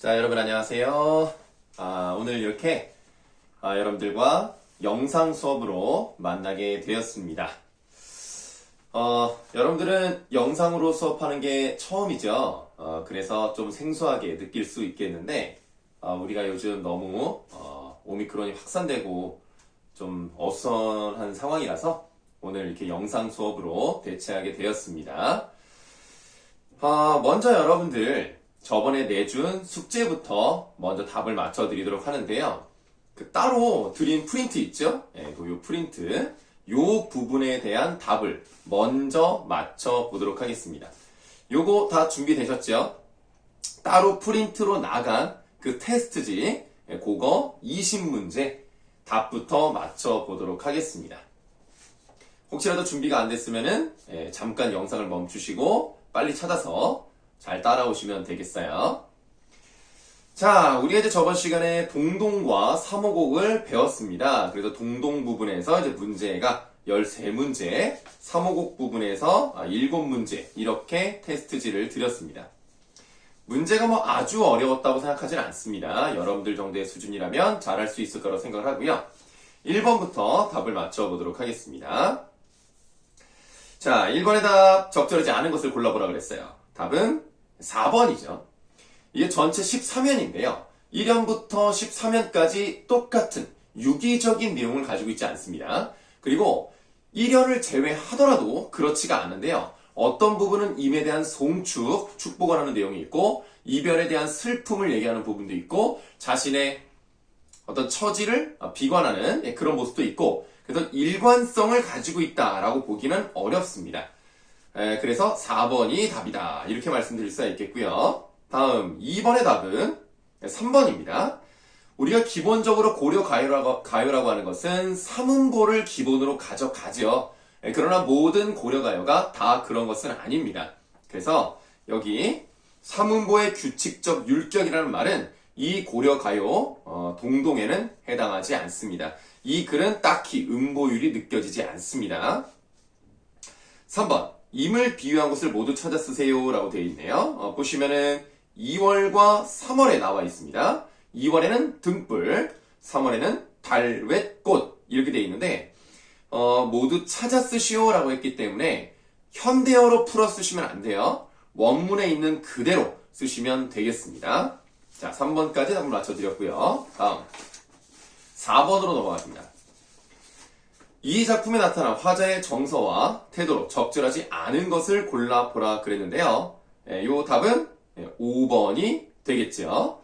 자, 여러분 안녕하세요. 오늘 이렇게 여러분들과 영상 수업으로 만나게 되었습니다. 여러분들은 영상으로 수업하는 게 처음이죠. 그래서 좀 생소하게 느낄 수 있겠는데 우리가 요즘 너무 오미크론이 확산되고 좀 어수선한 상황이라서 오늘 이렇게 영상 수업으로 대체하게 되었습니다. 먼저 여러분들 저번에 내준 숙제부터 먼저 답을 맞춰드리도록 하는데요. 따로 드린 프린트 있죠? 요 프린트, 요 부분에 대한 답을 먼저 맞춰보도록 하겠습니다. 요거 다 준비되셨죠? 따로 프린트로 나간 그 테스트지, 그거 20문제 답부터 맞춰보도록 하겠습니다. 혹시라도 준비가 안 됐으면은 잠깐 영상을 멈추시고 빨리 찾아서 잘 따라오시면 되겠어요. 자, 우리가 이제 저번 시간에 동동과 삼호곡을 배웠습니다. 그래서 동동 부분에서 이제 문제가 13문제, 삼호곡 부분에서 7문제, 이렇게 테스트지를 드렸습니다. 문제가 뭐 아주 어려웠다고 생각하진 않습니다. 여러분들 정도의 수준이라면 잘할 수 있을 거라고 생각을 하고요. 1번부터 답을 맞춰보도록 하겠습니다. 자, 1번의 답 적절하지 않은 것을 골라보라 그랬어요. 답은 4번이죠. 이게 전체 13면인데요. 1연부터 13면까지 똑같은 유기적인 내용을 가지고 있지 않습니다. 그리고 1연을 제외하더라도 그렇지가 않은데요. 어떤 부분은 임에 대한 송축, 축복을 하는 내용이 있고 이별에 대한 슬픔을 얘기하는 부분도 있고 자신의 어떤 처지를 비관하는 그런 모습도 있고 그래서 일관성을 가지고 있다라고 보기는 어렵습니다. 그래서 4번이 답이다. 이렇게 말씀드릴 수가 있겠고요. 다음 2번의 답은 3번입니다. 우리가 기본적으로 고려 가요라고 하는 것은 삼음보를 기본으로 가져가죠. 그러나 모든 고려 가요가 다 그런 것은 아닙니다. 그래서 여기 삼음보의 규칙적 율격이라는 말은 이 고려 가요 동동에는 해당하지 않습니다. 이 글은 딱히 음보율이 느껴지지 않습니다. 3번 임을 비유한 것을 모두 찾아 쓰세요 라고 되어 있네요. 보시면은 2월과 3월에 나와 있습니다. 2월에는 등불, 3월에는 달вет꽃 이렇게 되어 있는데 모두 찾아 쓰시오 라고 했기 때문에 현대어로 풀어 쓰시면 안 돼요. 원문에 있는 그대로 쓰시면 되겠습니다. 자, 3번까지 답을 맞춰드렸고요. 다음 4번으로 넘어가겠습니다. 이 작품에 나타난 화자의 정서와 태도로 적절하지 않은 것을 골라보라 그랬는데요. 이 답은 5번이 되겠죠.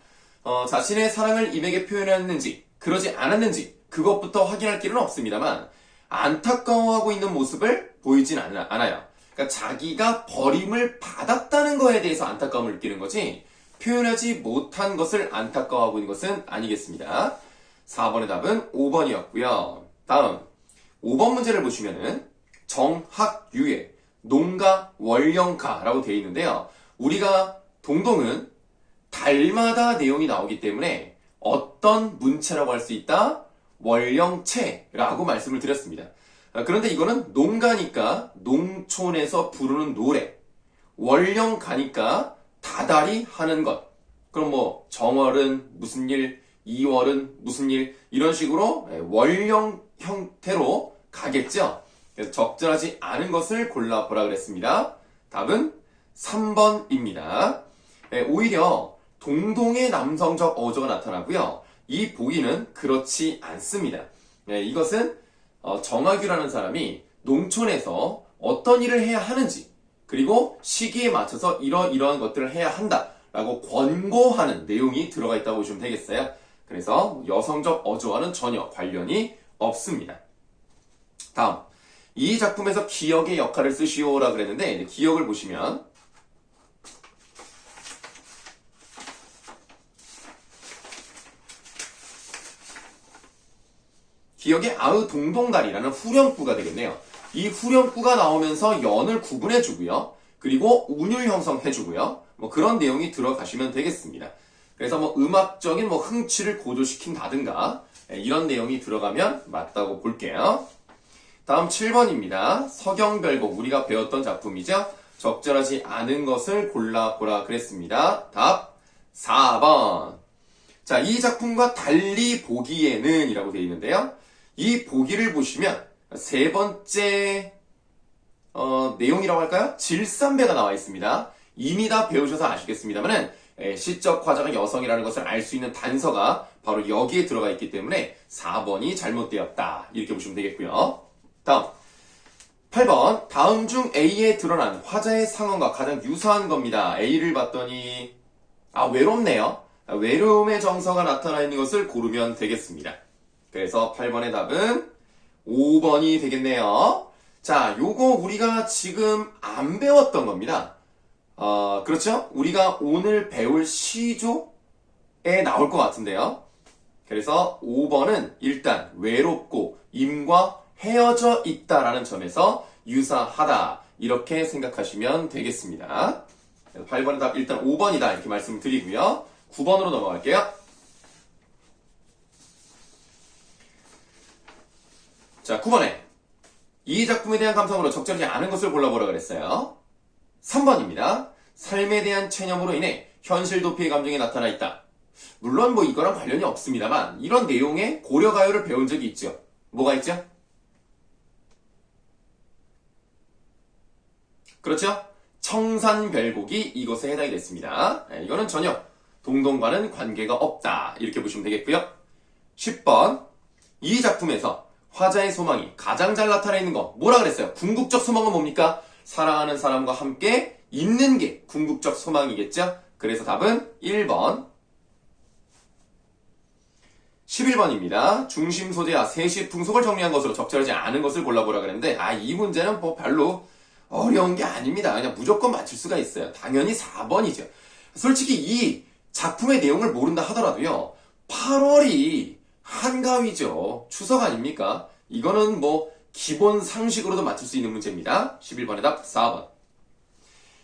자신의 사랑을 임에게 표현했는지 그러지 않았는지 그것부터 확인할 길은 없습니다만 안타까워하고 있는 모습을 보이진 않아요. 그러니까 자기가 버림을 받았다는 거에 대해서 안타까움을 느끼는 거지 표현하지 못한 것을 안타까워하고 있는 것은 아니겠습니다. 4번의 답은 5번이었고요. 다음 5번 문제를 보시면은 정학유예, 농가, 월령가라고 되어 있는데요. 우리가 동동은 달마다 내용이 나오기 때문에 어떤 문체라고 할 수 있다? 월령체라고 말씀을 드렸습니다. 그런데 이거는 농가니까 농촌에서 부르는 노래, 월령가니까 다달이 하는 것. 그럼 뭐 정월은 무슨 일, 2월은 무슨 일 이런 식으로 월령 형태로 가겠죠. 그래서 적절하지 않은 것을 골라보라 그랬습니다. 답은 3번입니다. 오히려 동동의 남성적 어조가 나타나고요. 이 보기는 그렇지 않습니다. 이것은 정학유라는 사람이 농촌에서 어떤 일을 해야 하는지 그리고 시기에 맞춰서 이러이러한 것들을 해야 한다라고 권고하는 내용이 들어가 있다고 보시면 되겠어요. 그래서 여성적 어조와는 전혀 관련이 없습니다. 다음, 이 작품에서 기억의 역할을 쓰시오라 그랬는데 기억을 보시면 기억의 아의 동동달이라는 후렴구가 되겠네요. 이 후렴구가 나오면서 연을 구분해주고요. 그리고 운율 형성해주고요. 뭐 그런 내용이 들어가시면 되겠습니다. 그래서 뭐 음악적인 흥취를 고조시킨다든가 이런 내용이 들어가면 맞다고 볼게요. 다음 7번입니다. 서경별곡 우리가 배웠던 작품이죠. 적절하지 않은 것을 골라보라 그랬습니다. 답 4번. 자, 이 작품과 달리 보기에는 이라고 되어 있는데요. 이 보기를 보시면 세 번째 내용이라고 할까요? 질산배가 나와 있습니다. 이미 다 배우셔서 아시겠습니다만은 시적 화자가 여성이라는 것을 알 수 있는 단서가 바로 여기에 들어가 있기 때문에 4번이 잘못되었다. 이렇게 보시면 되겠고요. 다음 8번. 다음 중 A에 드러난 화자의 상황과 가장 유사한 겁니다. A를 봤더니 외롭네요. 외로움의 정서가 나타나 있는 것을 고르면 되겠습니다. 그래서 8번의 답은 5번이 되겠네요. 자, 요거 우리가 지금 안 배웠던 겁니다. 그렇죠? 우리가 오늘 배울 시조에 나올 것 같은데요. 그래서 5번은 일단 외롭고 임과 헤어져 있다라는 점에서 유사하다. 이렇게 생각하시면 되겠습니다. 8번의 답 일단 5번이다. 이렇게 말씀을 드리고요. 9번으로 넘어갈게요. 자, 9번에 이 작품에 대한 감상으로 적절하지 않은 것을 골라보라 그랬어요. 3번입니다. 삶에 대한 체념으로 인해 현실 도피의 감정이 나타나 있다. 물론 뭐 이거랑 관련이 없습니다만 이런 내용의 고려가요를 배운 적이 있죠. 뭐가 있죠? 그렇죠? 청산별곡이 이것에 해당이 됐습니다. 이거는 전혀 동동과는 관계가 없다. 이렇게 보시면 되겠고요. 10번. 이 작품에서 화자의 소망이 가장 잘 나타나 있는 거 뭐라 그랬어요? 궁극적 소망은 뭡니까? 사랑하는 사람과 함께 있는 게 궁극적 소망이겠죠? 그래서 답은 1번. 11번입니다. 중심 소재와 세시 풍속을 정리한 것으로 적절하지 않은 것을 골라보라 그랬는데 이 문제는 뭐 별로 어려운 게 아닙니다. 그냥 무조건 맞출 수가 있어요. 당연히 4번이죠. 솔직히 이 작품의 내용을 모른다 하더라도요. 8월이 한가위죠. 추석 아닙니까? 이거는 뭐 기본 상식으로도 맞출 수 있는 문제입니다. 11번의 답 4번.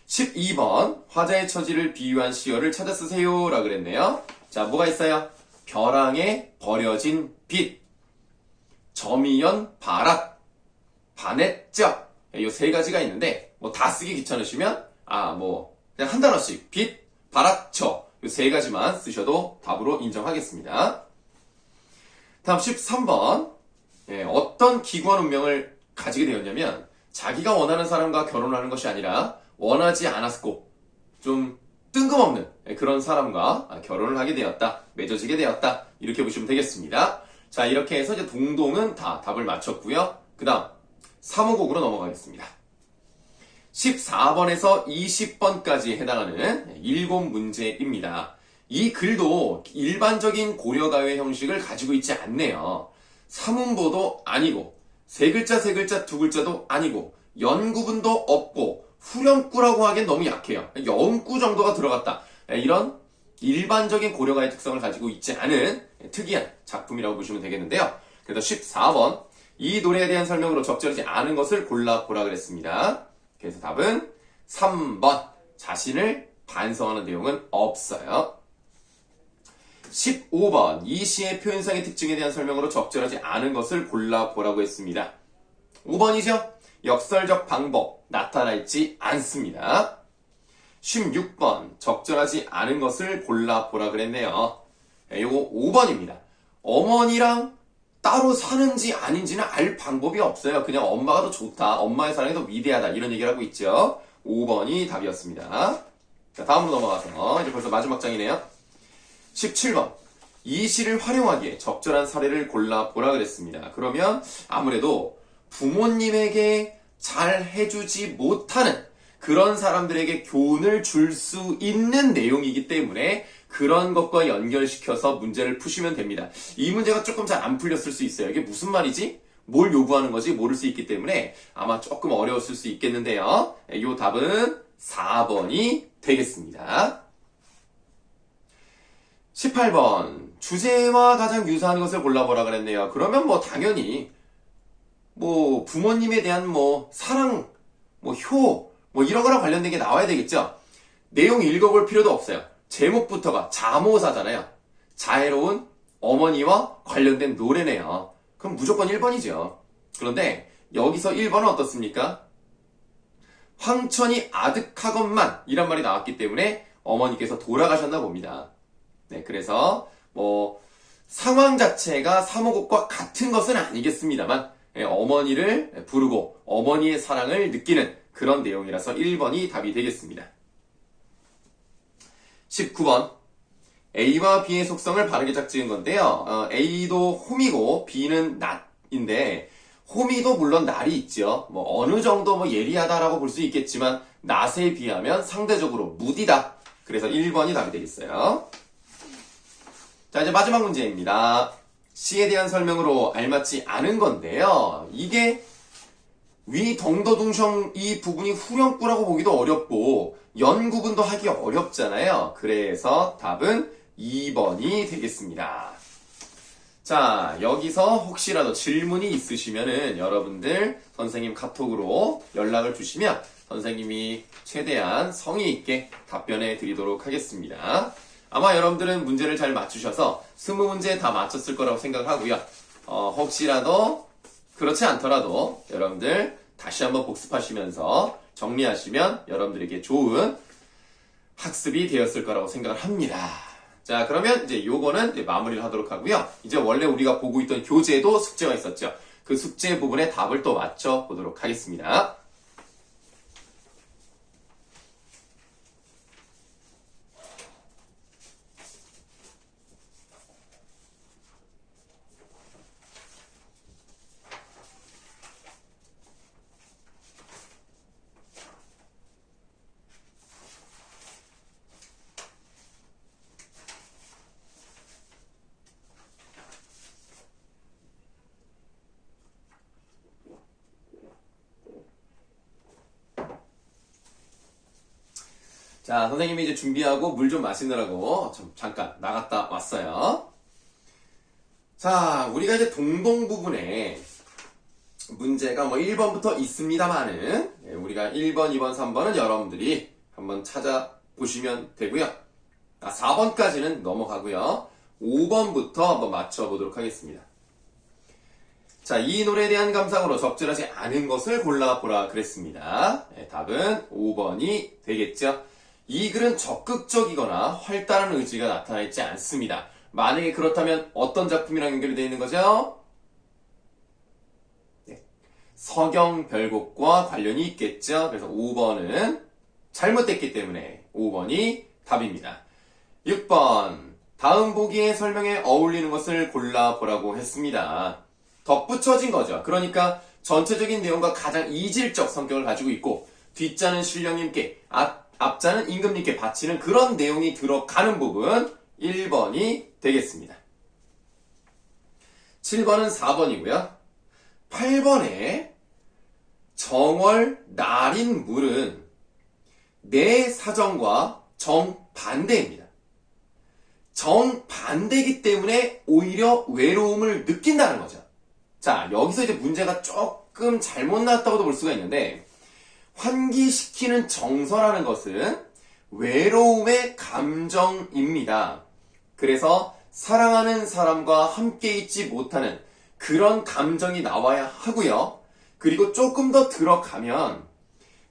12번. 화자의 처지를 비유한 시어를 찾아 쓰세요. 라고 그랬네요. 자, 뭐가 있어요? 벼랑에 버려진 빛, 점이연 바랏, 반했적. 이 세 가지가 있는데 뭐 다 쓰기 귀찮으시면 그냥 한 단어씩 빛, 바랏저 이 세 가지만 쓰셔도 답으로 인정하겠습니다. 다음 13번. 어떤 기구한 운명을 가지게 되었냐면 자기가 원하는 사람과 결혼하는 것이 아니라 원하지 않았고 좀 뜬금없는 그런 사람과 결혼을 하게 되었다. 맺어지게 되었다. 이렇게 보시면 되겠습니다. 자, 이렇게 해서 이제 동동은 다 답을 맞췄고요. 그 다음 3호곡으로 넘어가겠습니다. 14번에서 20번까지 해당하는 7문제입니다. 이 글도 일반적인 고려가요의 형식을 가지고 있지 않네요. 사문보도 아니고 세 글자 세 글자 두 글자도 아니고 연구분도 없고 후렴구라고 하기엔 너무 약해요. 여음구 정도가 들어갔다. 이런 일반적인 고려가의 특성을 가지고 있지 않은 특이한 작품이라고 보시면 되겠는데요. 그래서 14번. 이 노래에 대한 설명으로 적절하지 않은 것을 골라보라 그랬습니다. 그래서 답은 3번. 자신을 반성하는 내용은 없어요. 15번. 이 시의 표현상의 특징에 대한 설명으로 적절하지 않은 것을 골라보라고 했습니다. 5번이죠? 역설적 방법 나타나 있지 않습니다. 16번. 적절하지 않은 것을 골라보라 그랬네요. 요거 5번입니다. 어머니랑 따로 사는지 아닌지는 알 방법이 없어요. 그냥 엄마가 더 좋다. 엄마의 사랑이 더 위대하다. 이런 얘기를 하고 있죠. 5번이 답이었습니다. 자, 다음으로 넘어가서 이제 벌써 마지막 장이네요. 17번. 이 시를 활용하기에 적절한 사례를 골라보라 그랬습니다. 그러면 아무래도 부모님에게 잘 해주지 못하는 그런 사람들에게 교훈을 줄 수 있는 내용이기 때문에 그런 것과 연결시켜서 문제를 푸시면 됩니다. 이 문제가 조금 잘 안 풀렸을 수 있어요. 이게 무슨 말이지? 뭘 요구하는 거지? 모를 수 있기 때문에 아마 조금 어려웠을 수 있겠는데요. 이 답은 4번이 되겠습니다. 18번. 주제와 가장 유사한 것을 골라보라 그랬네요. 그러면 당연히 부모님에 대한 사랑, 효, 이런 거랑 관련된 게 나와야 되겠죠? 내용 읽어볼 필요도 없어요. 제목부터가 자모사잖아요. 자애로운 어머니와 관련된 노래네요. 그럼 무조건 1번이죠. 그런데 여기서 1번은 어떻습니까? 황천이 아득하건만 이란 말이 나왔기 때문에 어머니께서 돌아가셨나 봅니다. 네, 그래서 뭐 상황 자체가 사모곡과 같은 것은 아니겠습니다만 어머니를 부르고 어머니의 사랑을 느끼는 그런 내용이라서 1번이 답이 되겠습니다. 19번 A와 B의 속성을 바르게 짝지은 건데요. A도 홈이고 B는 낫인데 홈이도 물론 날이 있죠. 뭐 어느 정도 뭐 예리하다라고 볼 수 있겠지만 낫에 비하면 상대적으로 무디다. 그래서 1번이 답이 되겠어요. 자, 이제 마지막 문제입니다. 시에 대한 설명으로 알맞지 않은 건데요. 이게 위 덩더둥성 이 부분이 후렴구라고 보기도 어렵고 연 구분도 하기 어렵잖아요. 그래서 답은 2번이 되겠습니다. 자, 여기서 혹시라도 질문이 있으시면은 여러분들 선생님 카톡으로 연락을 주시면 선생님이 최대한 성의 있게 답변해 드리도록 하겠습니다. 아마 여러분들은 문제를 잘 맞추셔서 20문제 다 맞췄을 거라고 생각하고요. 혹시라도 그렇지 않더라도 여러분들 다시 한번 복습하시면서 정리하시면 여러분들에게 좋은 학습이 되었을 거라고 생각을 합니다. 자, 그러면 이제 요거는 이제 마무리를 하도록 하고요. 이제 원래 우리가 보고 있던 교재도 숙제가 있었죠. 그 숙제 부분에 답을 또 맞춰 보도록 하겠습니다. 자, 선생님이 이제 준비하고 물 좀 마시느라고 잠깐 나갔다 왔어요. 자, 우리가 이제 동동 부분에 문제가 뭐 1번부터 있습니다만은 우리가 1번, 2번, 3번은 여러분들이 한번 찾아보시면 되고요. 4번까지는 넘어가고요. 5번부터 한번 맞춰보도록 하겠습니다. 자, 이 노래에 대한 감상으로 적절하지 않은 것을 골라보라 그랬습니다. 답은 5번이 되겠죠. 이 글은 적극적이거나 활달한 의지가 나타나 있지 않습니다. 만약에 그렇다면 어떤 작품이랑 연결이 되어 있는 거죠? 네. 서경별곡과 관련이 있겠죠. 그래서 5번은 잘못됐기 때문에 5번이 답입니다. 6번 다음 보기의 설명에 어울리는 것을 골라보라고 했습니다. 덧붙여진 거죠. 그러니까 전체적인 내용과 가장 이질적 성격을 가지고 있고 뒷자는 신령님께 앞자는 임금님께 바치는 그런 내용이 들어가는 부분 1번이 되겠습니다. 7번은 4번이고요. 8번에 정월 날인 물은 내 사정과 정반대입니다. 정반대이기 때문에 오히려 외로움을 느낀다는 거죠. 자, 여기서 이제 문제가 조금 잘못 나왔다고도 볼 수가 있는데 환기시키는 정서라는 것은 외로움의 감정입니다. 그래서 사랑하는 사람과 함께 있지 못하는 그런 감정이 나와야 하고요. 그리고 조금 더 들어가면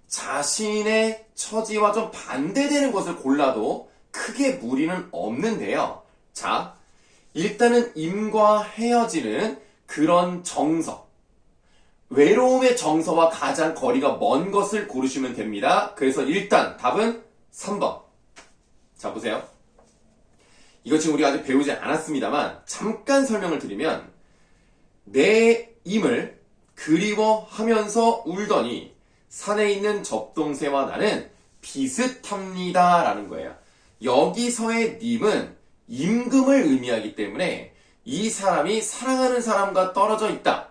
자신의 처지와 좀 반대되는 것을 골라도 크게 무리는 없는데요. 자, 일단은 임과 헤어지는 그런 정서, 외로움의 정서와 가장 거리가 먼 것을 고르시면 됩니다. 그래서 일단 답은 3번. 자, 보세요. 이거 지금 우리가 아직 배우지 않았습니다만 잠깐 설명을 드리면 내 임을 그리워하면서 울더니 산에 있는 접동새와 나는 비슷합니다 라는 거예요. 여기서의 님은 임금을 의미하기 때문에 이 사람이 사랑하는 사람과 떨어져 있다.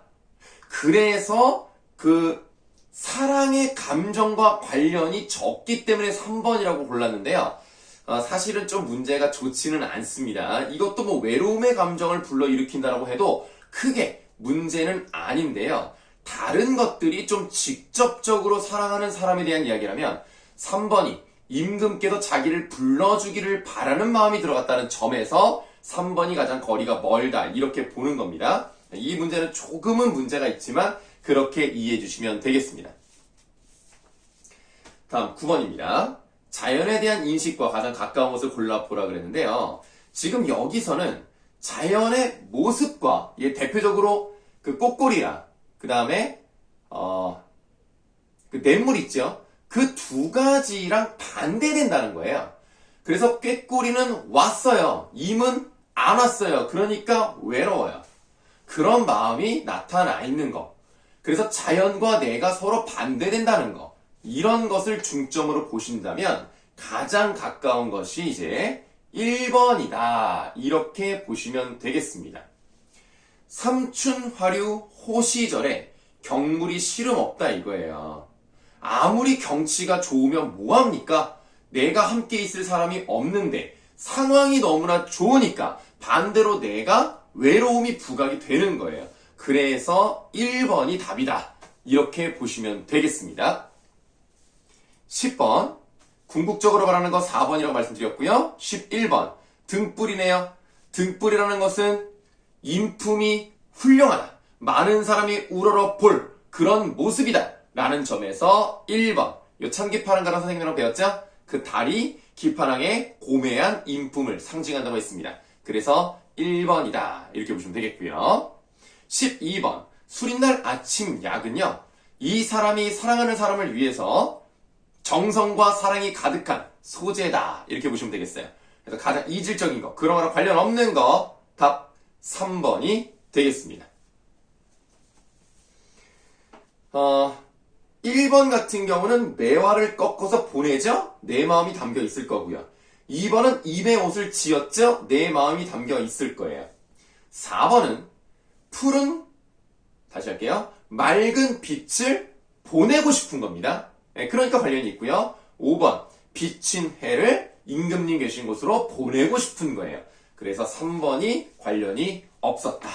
그래서 그 사랑의 감정과 관련이 적기 때문에 3번이라고 골랐는데요. 사실은 좀 문제가 좋지는 않습니다. 이것도 뭐 외로움의 감정을 불러일으킨다라고 해도 크게 문제는 아닌데요. 다른 것들이 좀 직접적으로 사랑하는 사람에 대한 이야기라면 3번이 임금께서 자기를 불러주기를 바라는 마음이 들어갔다는 점에서 3번이 가장 거리가 멀다 이렇게 보는 겁니다. 이 문제는 조금은 문제가 있지만 그렇게 이해해 주시면 되겠습니다. 다음 9번입니다. 자연에 대한 인식과 가장 가까운 것을 골라보라 그랬는데요. 지금 여기서는 자연의 모습과 대표적으로 그 꽃골이랑 그 다음에 그 냇물 있죠. 그 두 가지랑 반대된다는 거예요. 그래서 꾀꼬리는 왔어요. 임은 안 왔어요. 그러니까 외로워요. 그런 마음이 나타나 있는 거. 그래서 자연과 내가 서로 반대된다는 거. 이런 것을 중점으로 보신다면 가장 가까운 것이 이제 1번이다. 이렇게 보시면 되겠습니다. 삼춘화류 호시절에 경물이 시름없다 이거예요. 아무리 경치가 좋으면 뭐합니까? 내가 함께 있을 사람이 없는데 상황이 너무나 좋으니까 반대로 내가 외로움이 부각이 되는 거예요. 그래서 1번이 답이다. 이렇게 보시면 되겠습니다. 10번 궁극적으로 말하는 거 4번이라고 말씀드렸고요. 11번 등불이네요. 등불이라는 것은 인품이 훌륭하다. 많은 사람이 우러러 볼 그런 모습이다. 라는 점에서 1번 요 참기파랑가랑 선생님이랑 배웠죠? 그 달이 기파랑의 고매한 인품을 상징한다고 했습니다. 그래서 1번이다. 이렇게 보시면 되겠고요. 12번 수린날 아침 약은요. 이 사람이 사랑하는 사람을 위해서 정성과 사랑이 가득한 소재다. 이렇게 보시면 되겠어요. 그래서 가장 이질적인 거, 그런 거랑 관련 없는 거, 답 3번이 되겠습니다. 1번 같은 경우는 매화를 꺾어서 보내죠? 내 마음이 담겨 있을 거고요. 2번은 입에 옷을 지었죠? 내 마음이 담겨 있을 거예요. 4번은 푸른, 다시 할게요. 맑은 빛을 보내고 싶은 겁니다. 그러니까 관련이 있고요. 5번, 비친 해를 임금님 계신 곳으로 보내고 싶은 거예요. 그래서 3번이 관련이 없었다.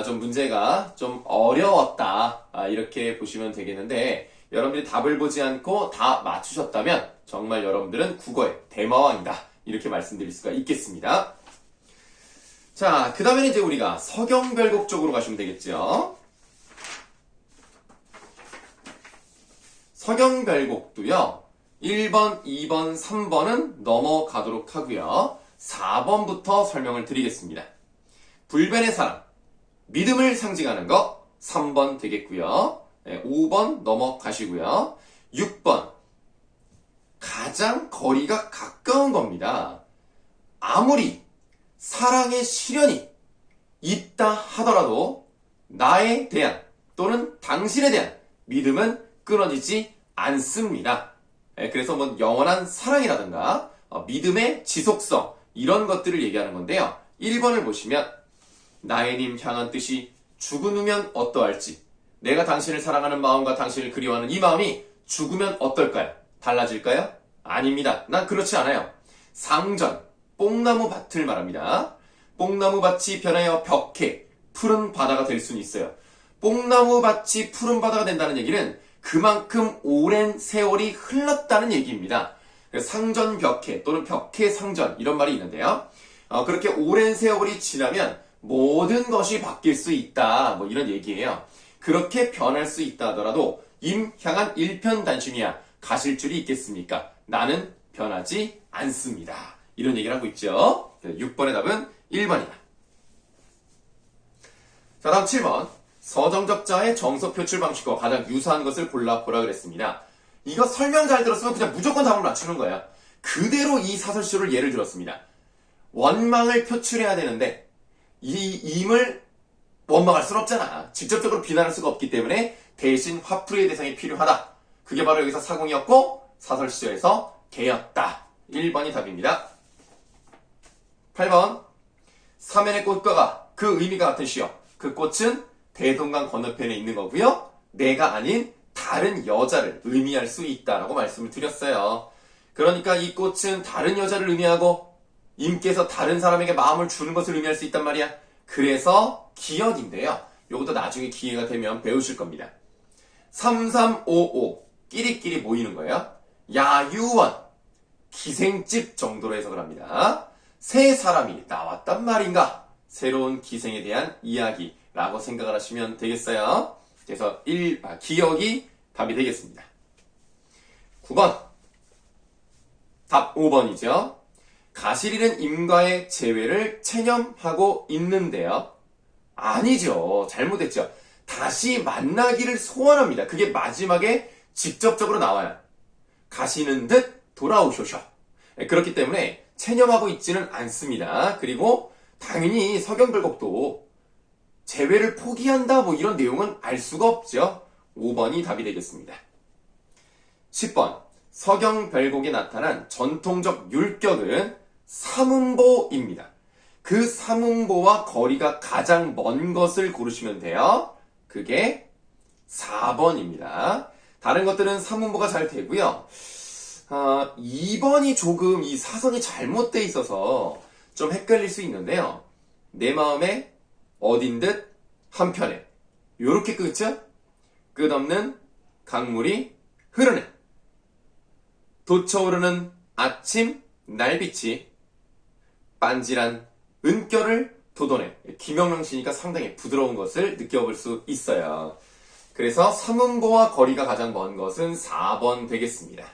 좀 문제가 좀 어려웠다. 이렇게 보시면 되겠는데, 여러분들이 답을 보지 않고 다 맞추셨다면 정말 여러분들은 국어의 대마왕이다. 이렇게 말씀드릴 수가 있겠습니다. 자, 그 다음에는 이제 우리가 서경별곡 쪽으로 가시면 되겠죠. 서경별곡도요. 1번, 2번, 3번은 넘어가도록 하고요. 4번부터 설명을 드리겠습니다. 불변의 사랑, 믿음을 상징하는 거 3번 되겠고요. 5번 넘어가시고요. 6번, 가장 거리가 가까운 겁니다. 아무리 사랑의 시련이 있다 하더라도 나에 대한 또는 당신에 대한 믿음은 끊어지지 않습니다. 그래서 뭐 영원한 사랑이라든가 믿음의 지속성 이런 것들을 얘기하는 건데요. 1번을 보시면 나의 님 향한 뜻이 죽으면 어떠할지 내가 당신을 사랑하는 마음과 당신을 그리워하는 이 마음이 죽으면 어떨까요? 달라질까요? 아닙니다. 난 그렇지 않아요. 상전, 뽕나무 밭을 말합니다. 뽕나무 밭이 변하여 벽해, 푸른 바다가 될 수는 있어요. 뽕나무 밭이 푸른 바다가 된다는 얘기는 그만큼 오랜 세월이 흘렀다는 얘기입니다. 상전 벽해 또는 벽해 상전 이런 말이 있는데요. 그렇게 오랜 세월이 지나면 모든 것이 바뀔 수 있다. 뭐 이런 얘기예요. 그렇게 변할 수 있다 하더라도 임 향한 일편단심이야 가실 줄이 있겠습니까? 나는 변하지 않습니다. 이런 얘기를 하고 있죠. 6번의 답은 1번이다. 자, 다음 7번. 서정적자의 정서 표출 방식과 가장 유사한 것을 골라보라 그랬습니다. 이거 설명 잘 들었으면 그냥 무조건 답을 맞추는 거예요. 그대로 이 사설시를 예를 들었습니다. 원망을 표출해야 되는데 이 임을 원망할 수는 없잖아. 직접적으로 비난할 수가 없기 때문에 대신 화풀이의 대상이 필요하다. 그게 바로 여기서 사공이었고 사설시에서 개였다. 1번이 답입니다. 8번. 사면의 꽃과가 그 의미가 같은 시여. 그 꽃은 대동강 건너편에 있는 거고요. 내가 아닌 다른 여자를 의미할 수 있다라고 말씀을 드렸어요. 그러니까 이 꽃은 다른 여자를 의미하고 임께서 다른 사람에게 마음을 주는 것을 의미할 수 있단 말이야. 그래서 기역인데요. 요것도 나중에 기회가 되면 배우실 겁니다. 3355 끼리끼리 모이는 거예요. 야유원 기생집 정도로 해석을 합니다. 새 사람이 나왔단 말인가? 새로운 기생에 대한 이야기라고 생각을 하시면 되겠어요. 그래서 기역이 답이 되겠습니다. 9번. 답 5번이죠. 가시리는 임과의 재회를 체념하고 있는데요. 아니죠. 잘못했죠. 다시 만나기를 소원합니다. 그게 마지막에 직접적으로 나와요. 가시는 듯 돌아오쇼쇼. 그렇기 때문에 체념하고 있지는 않습니다. 그리고 당연히 서경별곡도 재회를 포기한다 뭐 이런 내용은 알 수가 없죠. 5번이 답이 되겠습니다. 10번. 서경별곡에 나타난 전통적 율격은 삼음보입니다. 그 삼음보와 거리가 가장 먼 것을 고르시면 돼요. 그게 4번입니다. 다른 것들은 삼음보가 잘 되고요. 2번이 조금 이 사선이 잘못되어 있어서 좀 헷갈릴 수 있는데요. 내 마음에 어딘 듯 한편에 요렇게 끝이죠? 끝없는 강물이 흐르네. 돋쳐오르는 아침 날빛이 빤질한 은결을 돋워내. 김영랑 씨니까 상당히 부드러운 것을 느껴볼 수 있어요. 그래서 삼음보와 거리가 가장 먼 것은 4번 되겠습니다.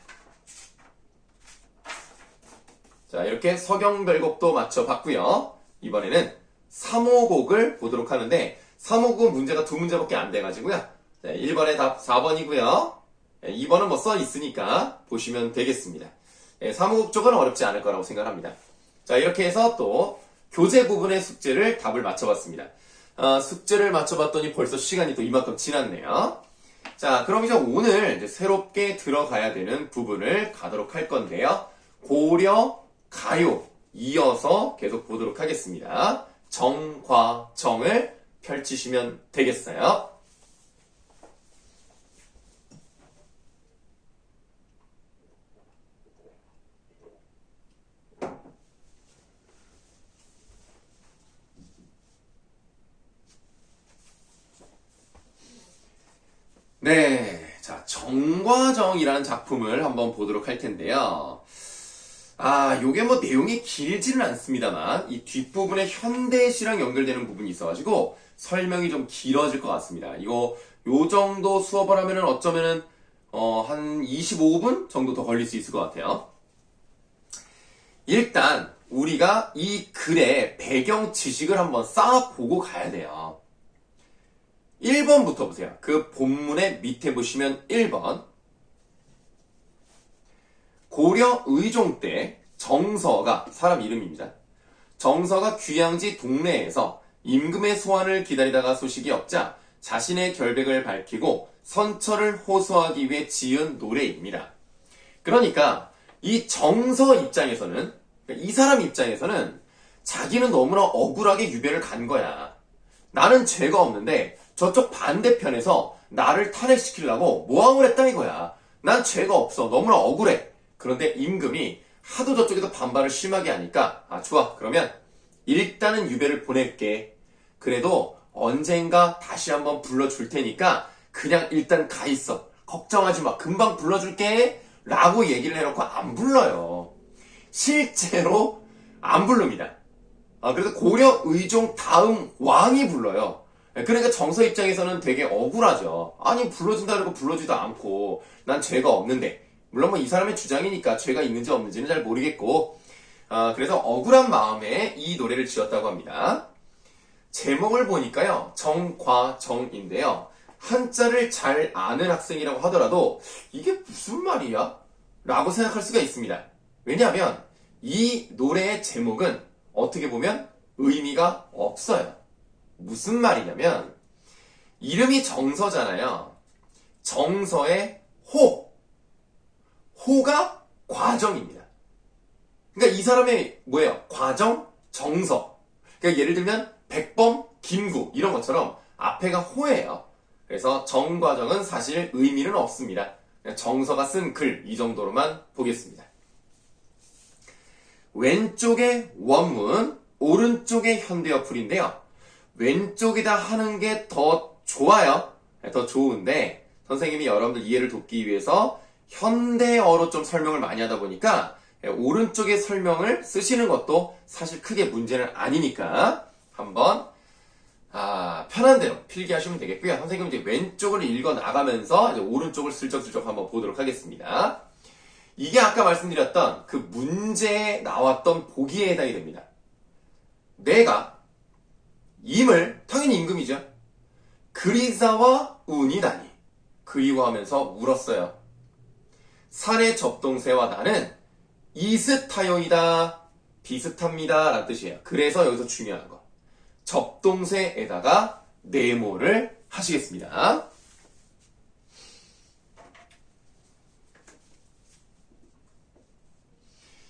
자, 이렇게 서경별곡도 맞춰봤고요. 이번에는 3호곡을 보도록 하는데 3호곡은 문제가 2문제밖에 안 돼가지고요. 자, 1번의 답 4번이고요. 2번은 뭐 써 있으니까 보시면 되겠습니다. 3호곡 쪽은 어렵지 않을 거라고 생각합니다. 자, 이렇게 해서 또 교재 부분의 숙제를 답을 맞춰봤습니다. 숙제를 맞춰봤더니 벌써 시간이 또 이만큼 지났네요. 자, 그럼 이제 오늘 이제 새롭게 들어가야 되는 부분을 가도록 할 건데요. 고려, 가요 이어서 계속 보도록 하겠습니다. 정과 정을 펼치시면 되겠어요. 네, 자, 정과정이라는 작품을 한번 보도록 할 텐데요. 요게 뭐 내용이 길지는 않습니다만 이 뒷부분에 현대시랑 연결되는 부분이 있어가지고 설명이 좀 길어질 것 같습니다. 이거 요 정도 수업을 하면은 어쩌면은 한 25분 정도 더 걸릴 수 있을 것 같아요. 일단 우리가 이 글의 배경 지식을 한번 쌓아보고 가야 돼요. 1번부터 보세요. 그 본문의 밑에 보시면 1번. 고려 의종 때 정서가 사람 이름입니다. 정서가 귀양지 동래에서 임금의 소환을 기다리다가 소식이 없자 자신의 결백을 밝히고 선처를 호소하기 위해 지은 노래입니다. 그러니까 이 정서 입장에서는, 이 사람 입장에서는 자기는 너무나 억울하게 유배를 간 거야. 나는 죄가 없는데 저쪽 반대편에서 나를 탄핵시키려고 모함을 했다 이거야. 난 죄가 없어. 너무나 억울해. 그런데 임금이 하도 저쪽에서 반발을 심하게 하니까 좋아. 그러면 일단은 유배를 보낼게. 그래도 언젠가 다시 한번 불러줄 테니까 그냥 일단 가 있어. 걱정하지 마. 금방 불러줄게. 라고 얘기를 해놓고 안 불러요. 실제로 안 부릅니다. 그래서 고려 의종 다음 왕이 불러요. 그러니까 정서 입장에서는 되게 억울하죠. 아니 불러준다고 불러주지도 않고 난 죄가 없는데, 물론 뭐 이 사람의 주장이니까 죄가 있는지 없는지는 잘 모르겠고, 그래서 억울한 마음에 이 노래를 지었다고 합니다. 제목을 보니까요, 정과정인데요. 한자를 잘 아는 학생이라고 하더라도 이게 무슨 말이야? 라고 생각할 수가 있습니다. 왜냐하면 이 노래의 제목은 어떻게 보면 의미가 없어요. 무슨 말이냐면 이름이 정서잖아요. 정서의 호가 과정입니다. 그러니까 이 사람의 뭐예요? 과정, 정서. 그러니까 예를 들면 백범, 김구 이런 것처럼 앞에가 호예요. 그래서 정과정은 사실 의미는 없습니다. 그냥 정서가 쓴 글 이 정도로만 보겠습니다. 왼쪽에 원문, 오른쪽에 현대어풀인데요. 왼쪽이다 하는 게 더 좋아요. 더 좋은데 선생님이 여러분들 이해를 돕기 위해서 현대어로 좀 설명을 많이 하다 보니까 오른쪽에 설명을 쓰시는 것도 사실 크게 문제는 아니니까 한번 편한 대로 필기하시면 되겠고요. 선생님은 이제 왼쪽을 읽어 나가면서 이제 오른쪽을 슬쩍슬쩍 한번 보도록 하겠습니다. 이게 아까 말씀드렸던 그 문제에 나왔던 보기에 해당이 됩니다. 내가 임을, 당연히 임금이죠. 그리자와 운이다니. 그리고 하면서 물었어요. 산의 접동새와 나는 이슷하여이다. 비슷합니다. 라는 뜻이에요. 그래서 여기서 중요한 거. 접동새에다가 네모를 하시겠습니다.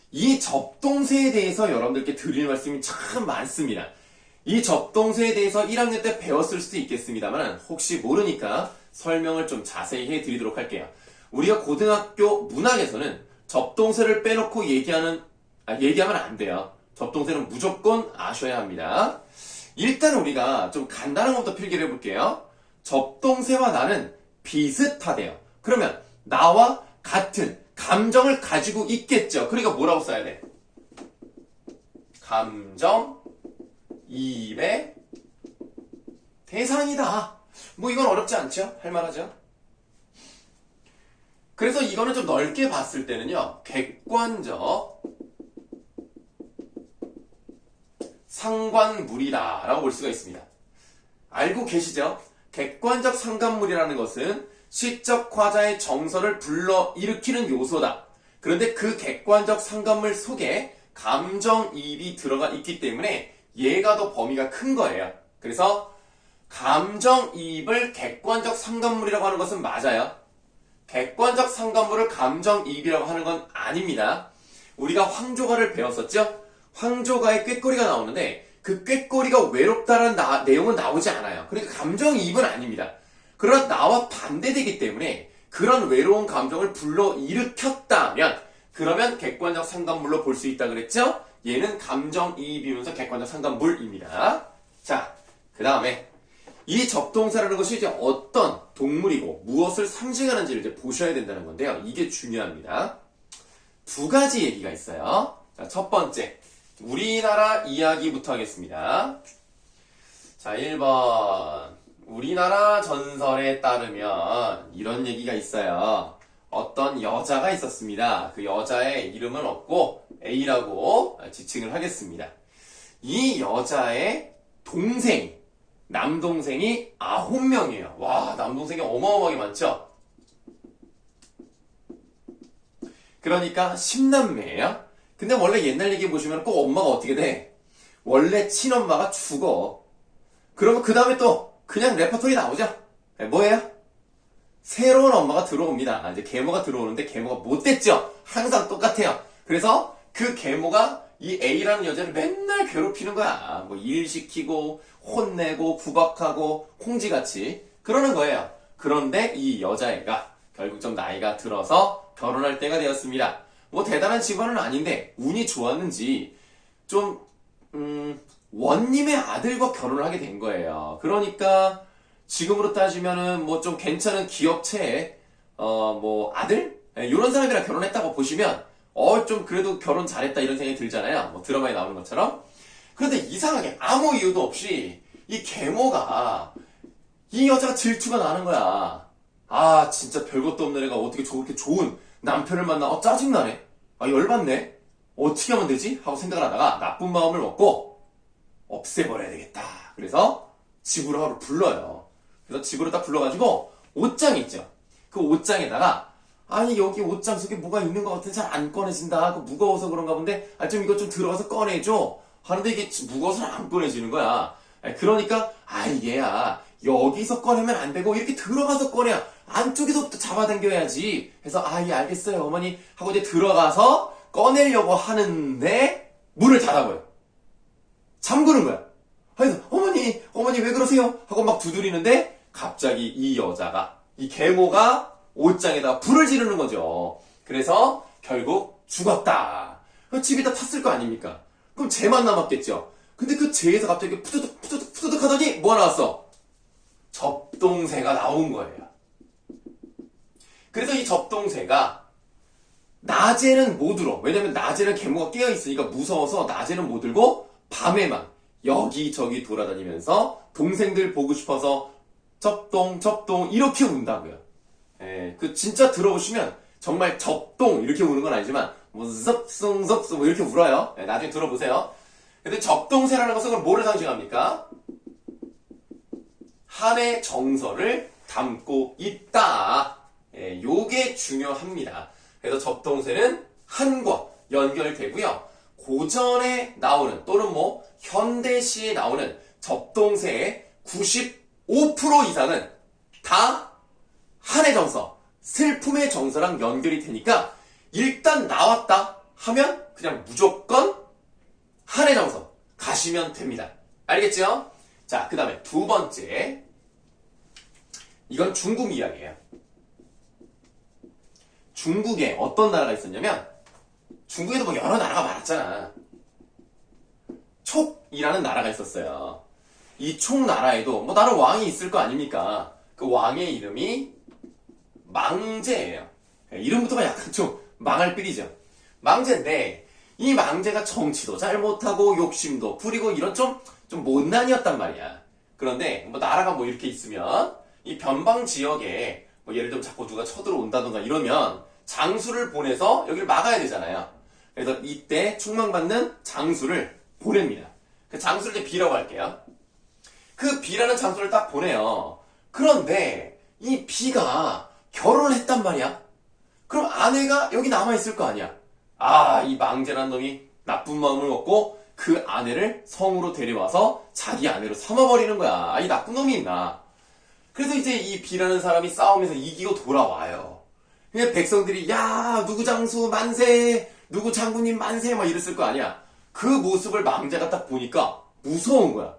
이 접동새에 대해서 여러분들께 드릴 말씀이 참 많습니다. 이 접동새에 대해서 1학년 때 배웠을 수도 있겠습니다만 혹시 모르니까 설명을 좀 자세히 해드리도록 할게요. 우리가 고등학교 문학에서는 접동새를 빼놓고 얘기하면 안 돼요. 접동새는 무조건 아셔야 합니다. 일단 우리가 좀 간단한 것부터 필기를 해볼게요. 접동새와 나는 비슷하대요. 그러면 나와 같은 감정을 가지고 있겠죠. 그러니까 뭐라고 써야 돼? 감정이입의 대상이다. 뭐 이건 어렵지 않죠? 할만하죠? 그래서 이거는 좀 넓게 봤을 때는요. 객관적 상관물이다 라고 볼 수가 있습니다. 알고 계시죠? 객관적 상관물이라는 것은 시적 화자의 정서를 불러일으키는 요소다. 그런데 그 객관적 상관물 속에 감정이입이 들어가 있기 때문에 얘가 더 범위가 큰 거예요. 그래서 감정이입을 객관적 상관물이라고 하는 것은 맞아요. 객관적 상관물을 감정이입이라고 하는 건 아닙니다. 우리가 황조가를 배웠었죠? 황조가의 꾀꼬리가 나오는데 그 꾀꼬리가 외롭다는 내용은 나오지 않아요. 그러니까 감정이입은 아닙니다. 그러나 나와 반대되기 때문에 그런 외로운 감정을 불러일으켰다면 그러면 객관적 상관물로 볼 수 있다 그랬죠? 얘는 감정이입이면서 객관적 상관물입니다. 자, 그 다음에 이 접동사라는 것이 이제 어떤 동물이고 무엇을 상징하는지를 이제 보셔야 된다는 건데요. 이게 중요합니다. 두 가지 얘기가 있어요. 자, 첫 번째, 우리나라 이야기부터 하겠습니다. 자, 1번. 우리나라 전설에 따르면 이런 얘기가 있어요. 어떤 여자가 있었습니다. 그 여자의 이름은 없고 A라고 지칭을 하겠습니다. 이 여자의 동생이 남동생이 9명이에요. 와, 남동생이 어마어마하게 많죠? 그러니까 10남매예요. 근데 원래 옛날 얘기 보시면 꼭 엄마가 어떻게 돼? 원래 친엄마가 죽어. 그러면 그 다음에 또 그냥 레퍼토리 나오죠? 뭐예요? 새로운 엄마가 들어옵니다. 이제 계모가 들어오는데 계모가 못됐죠? 항상 똑같아요. 그래서 그 계모가 이 A라는 여자를 맨날 괴롭히는 거야. 뭐 일 시키고 혼내고 구박하고 콩쥐같이 그러는 거예요. 그런데 이 여자애가 결국 좀 나이가 들어서 결혼할 때가 되었습니다. 뭐 대단한 집안은 아닌데 운이 좋았는지 좀 원님의 아들과 결혼을 하게 된 거예요. 그러니까 지금으로 따지면은 뭐 좀 괜찮은 기업체의 뭐 아들? 이런 사람이랑 결혼했다고 보시면 좀 그래도 결혼 잘했다 이런 생각이 들잖아요. 뭐 드라마에 나오는 것처럼. 그런데 이상하게 아무 이유도 없이 이 계모가 이 여자가 질투가 나는 거야. 아, 진짜 별것도 없는 애가 어떻게 저렇게 좋은 남편을 만나? 짜증나네. 아, 열받네. 어떻게 하면 되지? 하고 생각을 하다가 나쁜 마음을 먹고 없애버려야 되겠다. 그래서 집으로 하루 불러요. 그래서 집으로 딱 불러가지고 옷장 있죠. 그 옷장에다가 아니 여기 옷장 속에 뭐가 있는 것 같은데 잘 안 꺼내진다. 그 무거워서 그런가 본데 좀 이거 좀 들어가서 꺼내줘. 하는데 이게 무거워서 안 꺼내지는 거야. 그러니까 얘야 여기서 꺼내면 안 되고 이렇게 들어가서 꺼내야 안쪽에서부터 잡아당겨야지 해서 예 알겠어요 어머니 하고 이제 들어가서 꺼내려고 하는데 문을 닫아버려. 잠그는 거야. 그래서 어머니 왜 그러세요? 하고 막 두드리는데 갑자기 이 여자가 이 계모가 옷장에다 불을 지르는 거죠. 그래서 결국 죽었다. 집이 다 탔을 거 아닙니까? 그럼 쟤만 남았겠죠. 근데 그 쟤에서 갑자기 푸드득 하더니 뭐가 나왔어? 접동새가 나온 거예요. 그래서 이 접동새가 낮에는 못 들어. 왜냐면 낮에는 계모가 깨어있으니까 무서워서 낮에는 못 들고 밤에만 여기저기 돌아다니면서 동생들 보고 싶어서 접동 이렇게 운다고요. 그 진짜 들어보시면 정말 접동 이렇게 우는 건 아니지만 뭐 섭승섭승 뭐 이렇게 울어요. 네, 나중에 들어보세요. 근데 접동새라는 것은 그럼 뭐를 상징합니까? 한의 정서를 담고 있다. 예, 요게 중요합니다. 그래서 접동새는 한과 연결되고요. 고전에 나오는 또는 뭐 현대시에 나오는 접동새의 95% 이상은 다 한의 정서, 슬픔의 정서랑 연결이 되니까 일단 나왔다 하면 그냥 무조건 한의 정서 가시면 됩니다. 알겠죠? 자, 그 다음에 두 번째. 이건 중국 이야기예요. 중국에 어떤 나라가 있었냐면 중국에도 뭐 여러 나라가 많았잖아. 촉이라는 나라가 있었어요. 이 촉 나라에도 뭐 나라 왕이 있을 거 아닙니까? 그 왕의 이름이 망제예요. 이름부터가 약간 좀 망할 삘이죠. 망제인데 이 망제가 정치도 잘 못하고 욕심도 부리고 이런 좀 못난이였단 말이야. 그런데 뭐 나라가 뭐 이렇게 있으면 이 변방 지역에 뭐 예를 들면 자꾸 누가 쳐들어온다던가 이러면 장수를 보내서 여기를 막아야 되잖아요. 그래서 이때 충망받는 장수를 보냅니다. 그 장수를 이제 B라고 할게요. 그 B라는 장수를 딱 보내요. 그런데 이 B가 결혼을 했단 말이야. 그럼 아내가 여기 남아있을 거 아니야. 아, 이 망제란 놈이 나쁜 마음을 먹고 그 아내를 성으로 데려와서 자기 아내로 삼아버리는 거야. 아, 이 나쁜 놈이 있나. 그래서 이제 이 B라는 사람이 싸우면서 이기고 돌아와요. 그냥 백성들이 야, 누구 장수 만세, 누구 장군님 만세 막 이랬을 거 아니야. 그 모습을 망제가 딱 보니까 무서운 거야.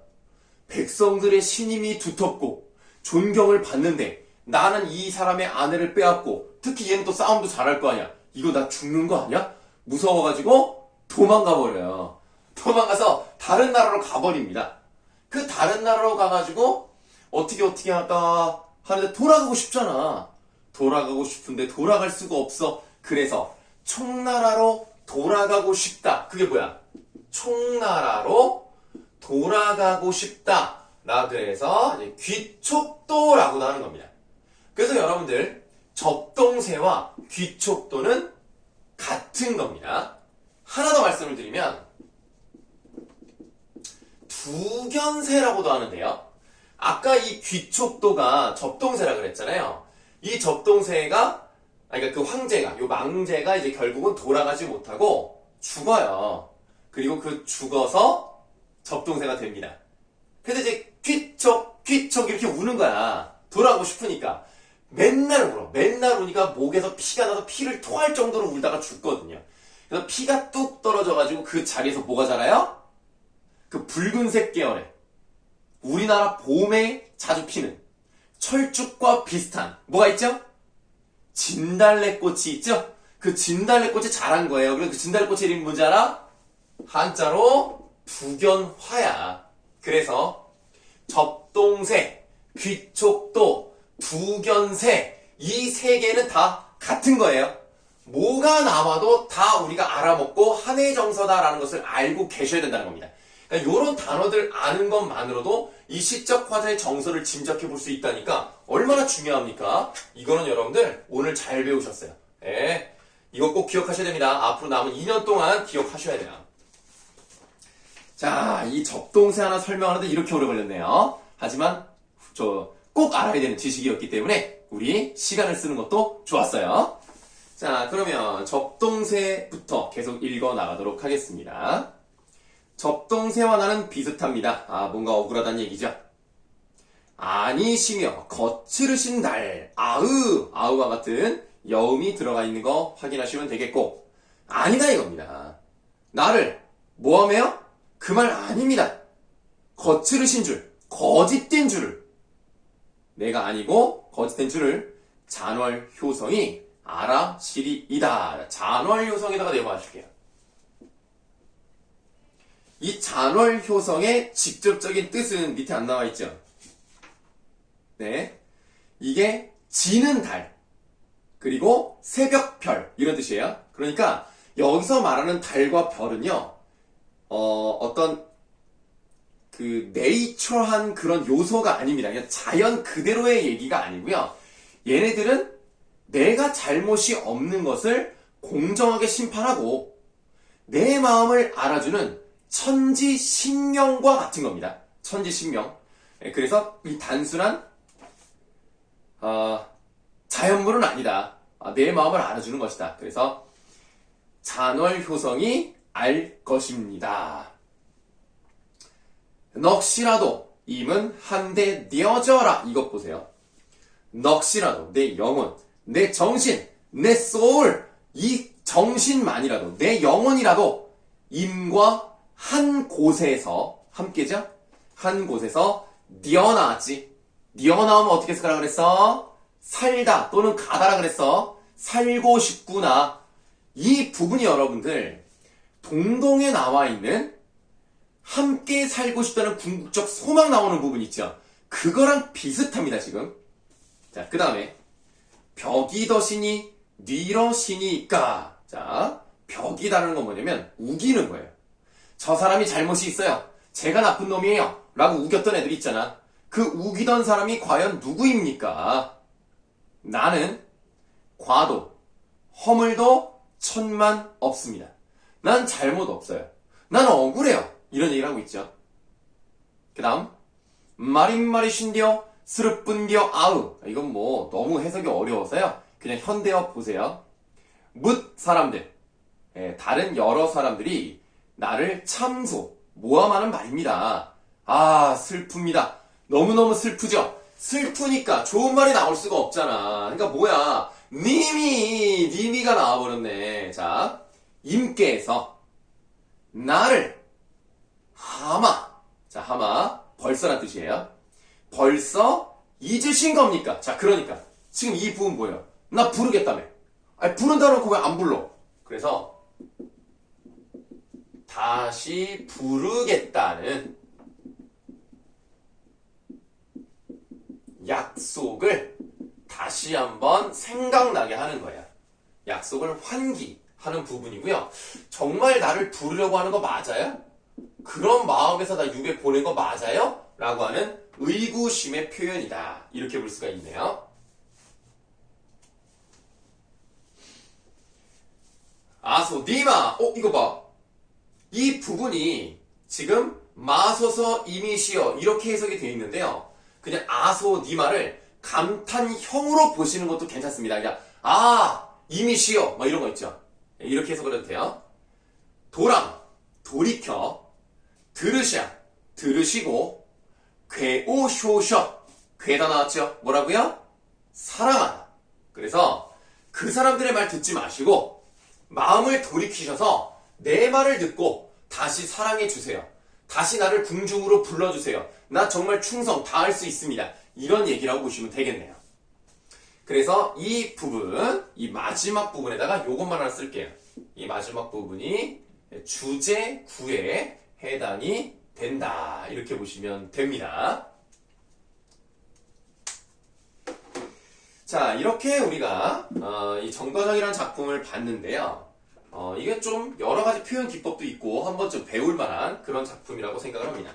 백성들의 신임이 두텁고 존경을 받는데 나는 이 사람의 아내를 빼앗고 특히 얘는 또 싸움도 잘할 거 아니야. 이거 나 죽는 거 아니야? 무서워가지고 도망가 버려요. 도망가서 다른 나라로 가버립니다. 그 다른 나라로 가가지고 어떻게 할까 하는데 돌아가고 싶잖아. 돌아가고 싶은데 돌아갈 수가 없어. 그래서 총나라로 돌아가고 싶다. 그게 뭐야? 총나라로 돌아가고 싶다. 라 그래서 귀촉도라고도 하는 겁니다. 그래서 여러분들 접동새와 귀촉도는 같은 겁니다. 하나 더 말씀을 드리면 두견새라고도 하는데요. 아까 이 귀촉도가 접동새라 그랬잖아요. 이 접동새가 그러니까 그 황제가 요 망제가 이제 결국은 돌아가지 못하고 죽어요. 그리고 그 죽어서 접동새가 됩니다. 그래서 이제 귀촉 이렇게 우는 거야. 돌아가고 싶으니까. 맨날 울어. 맨날 우니까 목에서 피가 나서 피를 토할 정도로 울다가 죽거든요. 그래서 피가 뚝 떨어져가지고 그 자리에서 뭐가 자라요? 그 붉은색 계열의 우리나라 봄에 자주 피는 철쭉과 비슷한 뭐가 있죠? 진달래꽃이 있죠? 그 진달래꽃이 자란 거예요. 그래서 그 진달래꽃의 이름이 뭔지 알아? 한자로 두견화야. 그래서 접동새, 귀촉도, 두견새 이 세 개는 다 같은 거예요. 뭐가 나와도 다 우리가 알아먹고 한의 정서다라는 것을 알고 계셔야 된다는 겁니다. 그러니까 이런 단어들 아는 것만으로도 이 시적 화자의 정서를 짐작해 볼 수 있다니까 얼마나 중요합니까? 이거는 여러분들 오늘 잘 배우셨어요. 예, 이거 꼭 기억하셔야 됩니다. 앞으로 남은 2년 동안 기억하셔야 돼요. 자, 이 접동새 하나 설명하는데 이렇게 오래 걸렸네요. 하지만 꼭 알아야 되는 지식이었기 때문에 우리 시간을 쓰는 것도 좋았어요. 자, 그러면 접동새부터 계속 읽어 나가도록 하겠습니다. 접동새와 나는 비슷합니다. 아, 뭔가 억울하다는 얘기죠. 아니시며 거칠으신 날, 아으와 같은 여음이 들어가 있는 거 확인하시면 되겠고, 아니다 이겁니다. 나를 뭐하며? 그 말 아닙니다. 거칠으신 줄, 거짓된 줄을 내가 아니고 거짓된 줄을 잔월효성이 알아시리이다. 잔월효성에다가 내가 맞출게요. 이 잔월효성의 직접적인 뜻은 밑에 안 나와 있죠. 네, 이게 지는 달 그리고 새벽별 이런 뜻이에요. 그러니까 여기서 말하는 달과 별은요, 어떤 그 네이처한 그런 요소가 아닙니다. 그냥 자연 그대로의 얘기가 아니고요. 얘네들은 내가 잘못이 없는 것을 공정하게 심판하고 내 마음을 알아주는 천지신명과 같은 겁니다. 천지신명. 그래서 이 단순한 자연물은 아니다. 내 마음을 알아주는 것이다. 그래서 잔월효성이 알 것입니다. 넋이라도 임은 한데 뉘어져라. 이것 보세요. 넋이라도 내 영혼, 내 정신, 내 소울, 이 정신만이라도 내 영혼이라도 임과 한 곳에서 함께죠? 한 곳에서 뉘어나왔지. 뉘어나오면 어떻게 쓰라 그랬어? 살다 또는 가다라 그랬어. 살고 싶구나. 이 부분이 여러분들 동동에 나와 있는 함께 살고 싶다는 궁극적 소망 나오는 부분 있죠. 그거랑 비슷합니다 지금. 자, 그 다음에 벽이더시니 뉘러시니까. 자, 벽이다라는 건 뭐냐면 우기는 거예요. 저 사람이 잘못이 있어요. 제가 나쁜 놈이에요. 라고 우겼던 애들 있잖아. 그 우기던 사람이 과연 누구입니까? 나는 과도, 허물도 천만 없습니다. 난 잘못 없어요. 난 억울해요. 이런 얘기를 하고 있죠. 그 다음 말인말이신디어 스르뿐디어 아우. 이건 뭐 너무 해석이 어려워서요. 그냥 현대어 보세요. 뭇 사람들, 다른 여러 사람들이 나를 참소, 모함하는 말입니다. 아, 슬픕니다. 너무너무 슬프죠? 슬프니까 좋은 말이 나올 수가 없잖아. 그러니까 뭐야, 님이가 나와버렸네. 자, 임께서 나를 하마. 자, 하마 벌써란 뜻이에요. 벌써 잊으신 겁니까? 자, 그러니까 지금 이 부분 뭐예요? 나 부르겠다며. 아니, 부른다 놓고 왜 안 불러? 그래서 다시 부르겠다는 약속을 다시 한번 생각나게 하는 거야. 약속을 환기하는 부분이고요. 정말 나를 부르려고 하는 거 맞아요? 그런 마음에서 나 유배 보낸 거 맞아요? 라고 하는 의구심의 표현이다. 이렇게 볼 수가 있네요. 아소디마. 이거 봐. 이 부분이 지금 마소서 이미시여 이렇게 해석이 되어 있는데요. 그냥 아소디마를 감탄형으로 보시는 것도 괜찮습니다. 그냥 이미시여 뭐 이런 거 있죠. 이렇게 해석을 해도 돼요. 도랑 돌이켜, 들으샤 들으시고, 괴오쇼셔 괴다 나왔죠. 뭐라고요? 사랑하다. 그래서 그 사람들의 말 듣지 마시고 마음을 돌이키셔서 내 말을 듣고 다시 사랑해 주세요. 다시 나를 궁중으로 불러주세요. 나 정말 충성 다할 수 있습니다. 이런 얘기라고 보시면 되겠네요. 그래서 이 부분, 이 마지막 부분에다가 요것만 하나 쓸게요. 이 마지막 부분이 주제 9에 해당이 된다. 이렇게 보시면 됩니다. 자, 이렇게 우리가 이 정과정이라는 작품을 봤는데요. 이게 좀 여러 가지 표현 기법도 있고 한 번쯤 배울 만한 그런 작품이라고 생각을 합니다.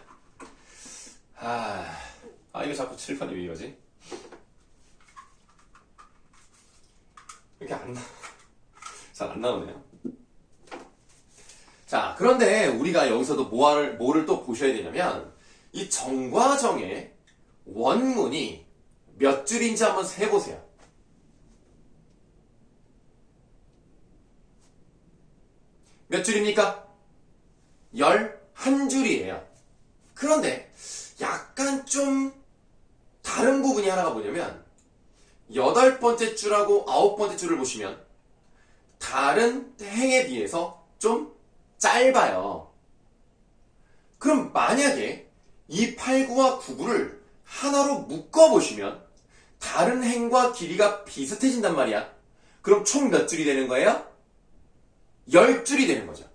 이거 자꾸 칠판이 왜 이러지? 이렇게 잘 안 나오네요. 자, 그런데 우리가 여기서도 뭐를 또 보셔야 되냐면 이 정과정의 원문이 몇 줄인지 한번 세보세요. 몇 줄입니까? 11줄이에요. 그런데 약간 좀 다른 부분이 하나가 뭐냐면 8번째 줄하고 9번째 줄을 보시면 다른 행에 비해서 좀 짧아요. 그럼 만약에 이 8, 9와 9, 9를 하나로 묶어보시면 다른 행과 길이가 비슷해진단 말이야. 그럼 총 몇 줄이 되는 거예요? 10줄이 되는 거죠.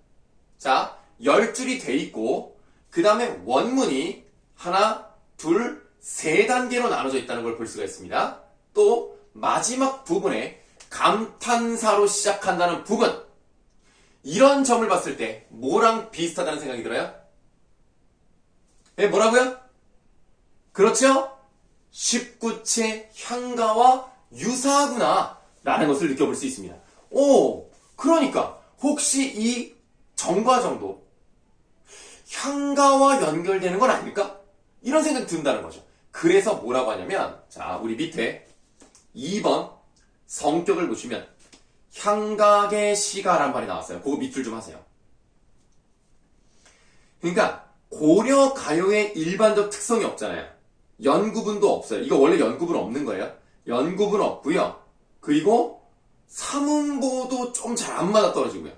자, 10줄이 돼 있고 그 다음에 원문이 하나, 둘, 세 단계로 나눠져 있다는 걸 볼 수가 있습니다. 또 마지막 부분에 감탄사로 시작한다는 부분, 이런 점을 봤을 때 뭐랑 비슷하다는 생각이 들어요? 뭐라고요? 그렇죠? 19체 향가와 유사하구나 라는 것을 느껴볼 수 있습니다. 오, 그러니까 혹시 이 정과정도 향가와 연결되는 건 아닐까? 이런 생각이 든다는 거죠. 그래서 뭐라고 하냐면, 자, 우리 밑에 2번 성격을 보시면 향각의 시가란 말이 나왔어요. 그거 밑줄 좀 하세요. 그러니까 고려 가요의 일반적 특성이 없잖아요. 연구분도 없어요. 이거 원래 연구분 없는 거예요. 연구분 없고요. 그리고 삼음보도 좀 잘 안 맞아 떨어지고요.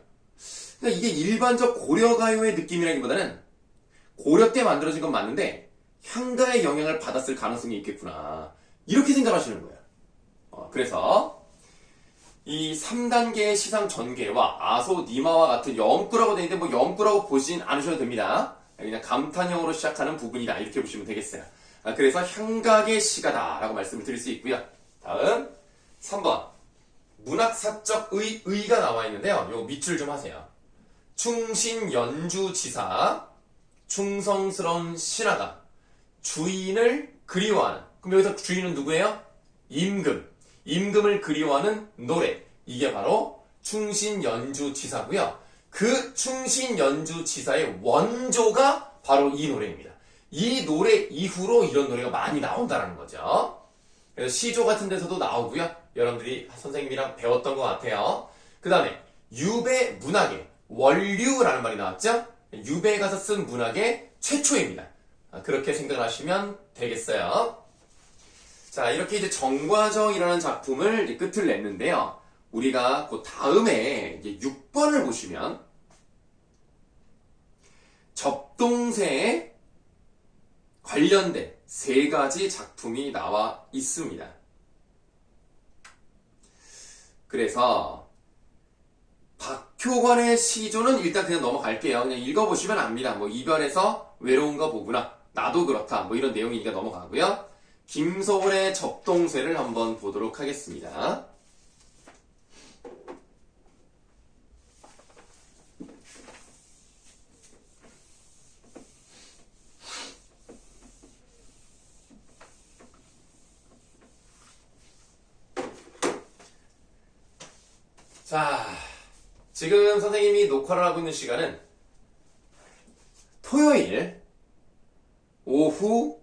그러니까 이게 일반적 고려 가요의 느낌이라기보다는 고려 때 만들어진 건 맞는데 향가의 영향을 받았을 가능성이 있겠구나. 이렇게 생각하시는 거예요. 그래서 이 3단계의 시상 전개와 아소, 니마와 같은 염구라고 되어 있는데 뭐 염구라고 보진 않으셔도 됩니다. 그냥 감탄형으로 시작하는 부분이다. 이렇게 보시면 되겠어요. 그래서 향각의 시가다 라고 말씀을 드릴 수 있고요. 다음 3번 문학사적 의가 나와 있는데요. 요 밑줄 좀 하세요. 충신연주지사 충성스러운 신하가 주인을 그리워하는, 그럼 여기서 주인은 누구예요? 임금을 그리워하는 노래, 이게 바로 충신연주지사고요. 그 충신연주지사의 원조가 바로 이 노래입니다. 이 노래 이후로 이런 노래가 많이 나온다는 거죠. 그래서 시조 같은 데서도 나오고요. 여러분들이 선생님이랑 배웠던 것 같아요. 그 다음에 유배 문학의 원류라는 말이 나왔죠. 유배에 가서 쓴 문학의 최초입니다. 그렇게 생각하시면 되겠어요. 자, 이렇게 이제 정과정이라는 작품을 이제 끝을 냈는데요. 우리가 그 다음에 이제 6번을 보시면 접동세에 관련된 3가지 작품이 나와 있습니다. 그래서 박효관의 시조는 일단 그냥 넘어갈게요. 그냥 읽어보시면 압니다. 뭐 이별에서 외로운 거 보구나, 나도 그렇다, 뭐 이런 내용이니까 넘어가고요. 김소월의 접동세를 한번 보도록 하겠습니다. 자, 지금 선생님이 녹화를 하고 있는 시간은 토요일 오후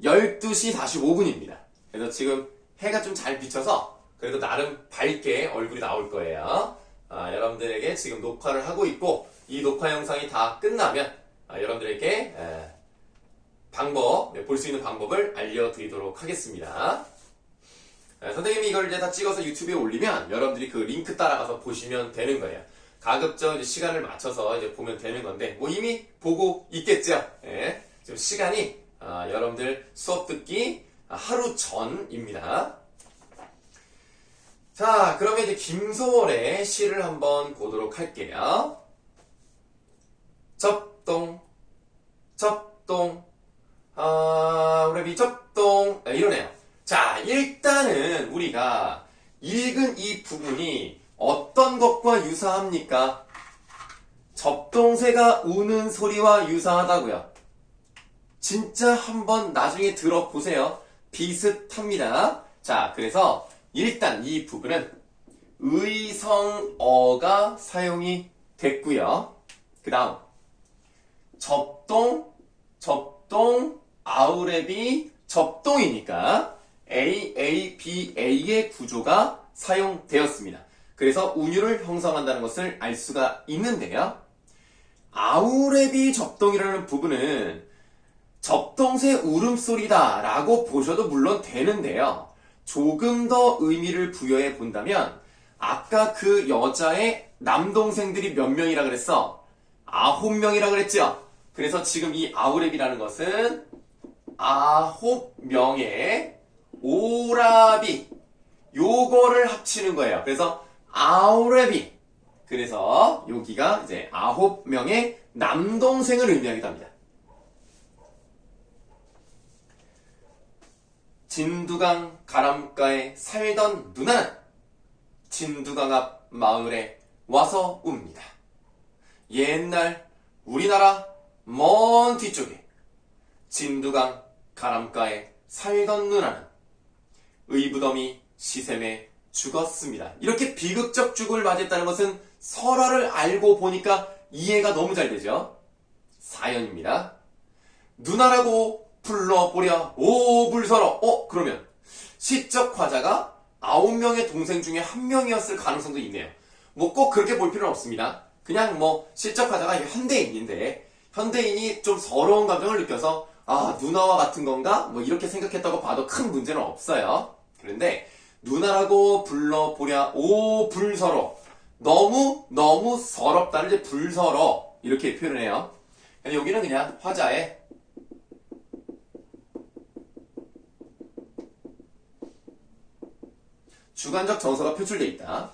12시 45분입니다. 그래서 지금 해가 좀 잘 비쳐서 그래도 나름 밝게 얼굴이 나올 거예요. 여러분들에게 지금 녹화를 하고 있고, 이 녹화 영상이 다 끝나면 여러분들에게 볼 수 있는 방법을 알려드리도록 하겠습니다. 선생님이 이걸 이제 다 찍어서 유튜브에 올리면 여러분들이 그 링크 따라가서 보시면 되는 거예요. 가급적 이제 시간을 맞춰서 이제 보면 되는 건데, 뭐 이미 보고 있겠죠. 예. 지금 시간이 여러분들 수업 듣기 하루 전입니다. 자, 그러면 이제 김소월의 시를 한번 보도록 할게요. 접동, 아우레비 접동, 이러네요. 자, 일단은 우리가 읽은 이 부분이 어떤 것과 유사합니까? 접동새가 우는 소리와 유사하다고요. 진짜 한번 나중에 들어보세요. 비슷합니다. 자, 그래서 일단 이 부분은 의성어가 사용이 됐고요. 그 다음 접동, 아우랩이 접동이니까 AABA의 구조가 사용되었습니다. 그래서 운율을 형성한다는 것을 알 수가 있는데요. 아우랩이 접동이라는 부분은 접동새 울음소리다 라고 보셔도 물론 되는데요. 조금 더 의미를 부여해 본다면 아까 그 여자의 남동생들이 몇 명이라 그랬어? 9명이라 그랬죠? 그래서 지금 이 아우랩이라는 것은 9명의 오라비, 요거를 합치는 거예요. 그래서 아우랩이, 그래서 여기가 이제 9명의 남동생을 의미하기도 합니다. 진두강 가람가에 살던 누나는 진두강 앞 마을에 와서 웁니다. 옛날 우리나라 먼 뒤쪽에 진두강 가람가에 살던 누나는 의부더미 시샘에 죽었습니다. 이렇게 비극적 죽음을 맞이했다는 것은 설화를 알고 보니까 이해가 너무 잘 되죠. 사연입니다. 누나라고 불러보랴 오 불서러. 그러면 시적 화자가 9명의 동생 중에 한 명이었을 가능성도 있네요. 뭐 꼭 그렇게 볼 필요는 없습니다. 그냥 뭐 시적 화자가 현대인인데 현대인이 좀 서러운 감정을 느껴서 누나와 같은 건가? 뭐 이렇게 생각했다고 봐도 큰 문제는 없어요. 그런데 누나라고 불러보랴 오 불서러. 너무 서럽다를 이제 불서러 이렇게 표현해요. 여기는 그냥 화자의 주관적 정서가 표출되어 있다.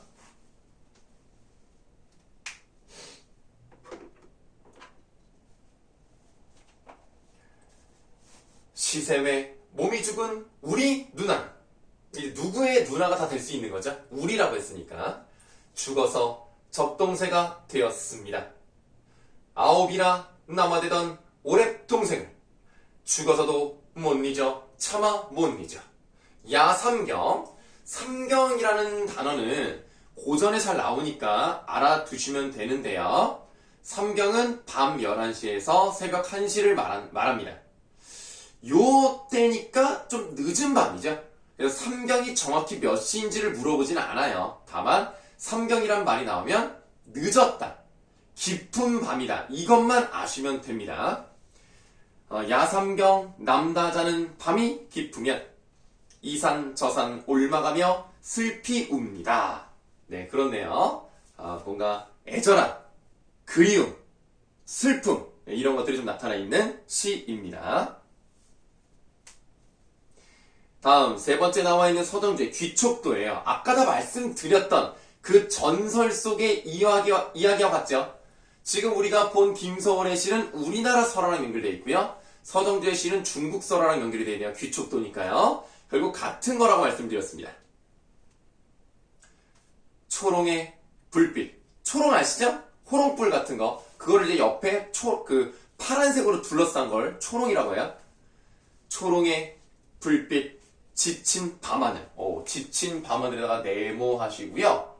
시샘에 몸이 죽은 우리 누나. 누구의 누나가 다 될 수 있는 거죠? 우리라고 했으니까. 죽어서 접동새가 되었습니다. 9이라 남아되던 오랩 동생을 죽어서도 못 잊어 차마 못 잊어. 야삼경. 삼경이라는 단어는 고전에 잘 나오니까 알아두시면 되는데요. 삼경은 밤 11시에서 새벽 1시를 말합니다. 요 때니까 좀 늦은 밤이죠. 그래서 삼경이 정확히 몇 시인지를 물어보진 않아요. 다만 삼경이란 말이 나오면 늦었다, 깊은 밤이다, 이것만 아시면 됩니다. 야삼경 남다자는 밤이 깊으면 이산 저산 옮아가며 슬피 웁니다. 네, 그렇네요. 뭔가 애절한 그리움, 슬픔 이런 것들이 좀 나타나 있는 시입니다. 다음 세 번째 나와 있는 서정주의 귀촉도예요. 아까 다 말씀드렸던 그 전설 속의 이야기와 같죠? 지금 우리가 본 김서원의 시는 우리나라 설화랑 연결되어 있고요. 서정주의 시는 중국 설화랑 연결이 되어 있네요. 귀촉도니까요. 결국 같은 거라고 말씀드렸습니다. 초롱의 불빛. 초롱 아시죠? 호롱불 같은 거. 그거를 이제 옆에 파란색으로 둘러싼 걸 초롱이라고 해요. 초롱의 불빛. 지친 밤하늘. 지친 밤하늘에다가 네모하시고요.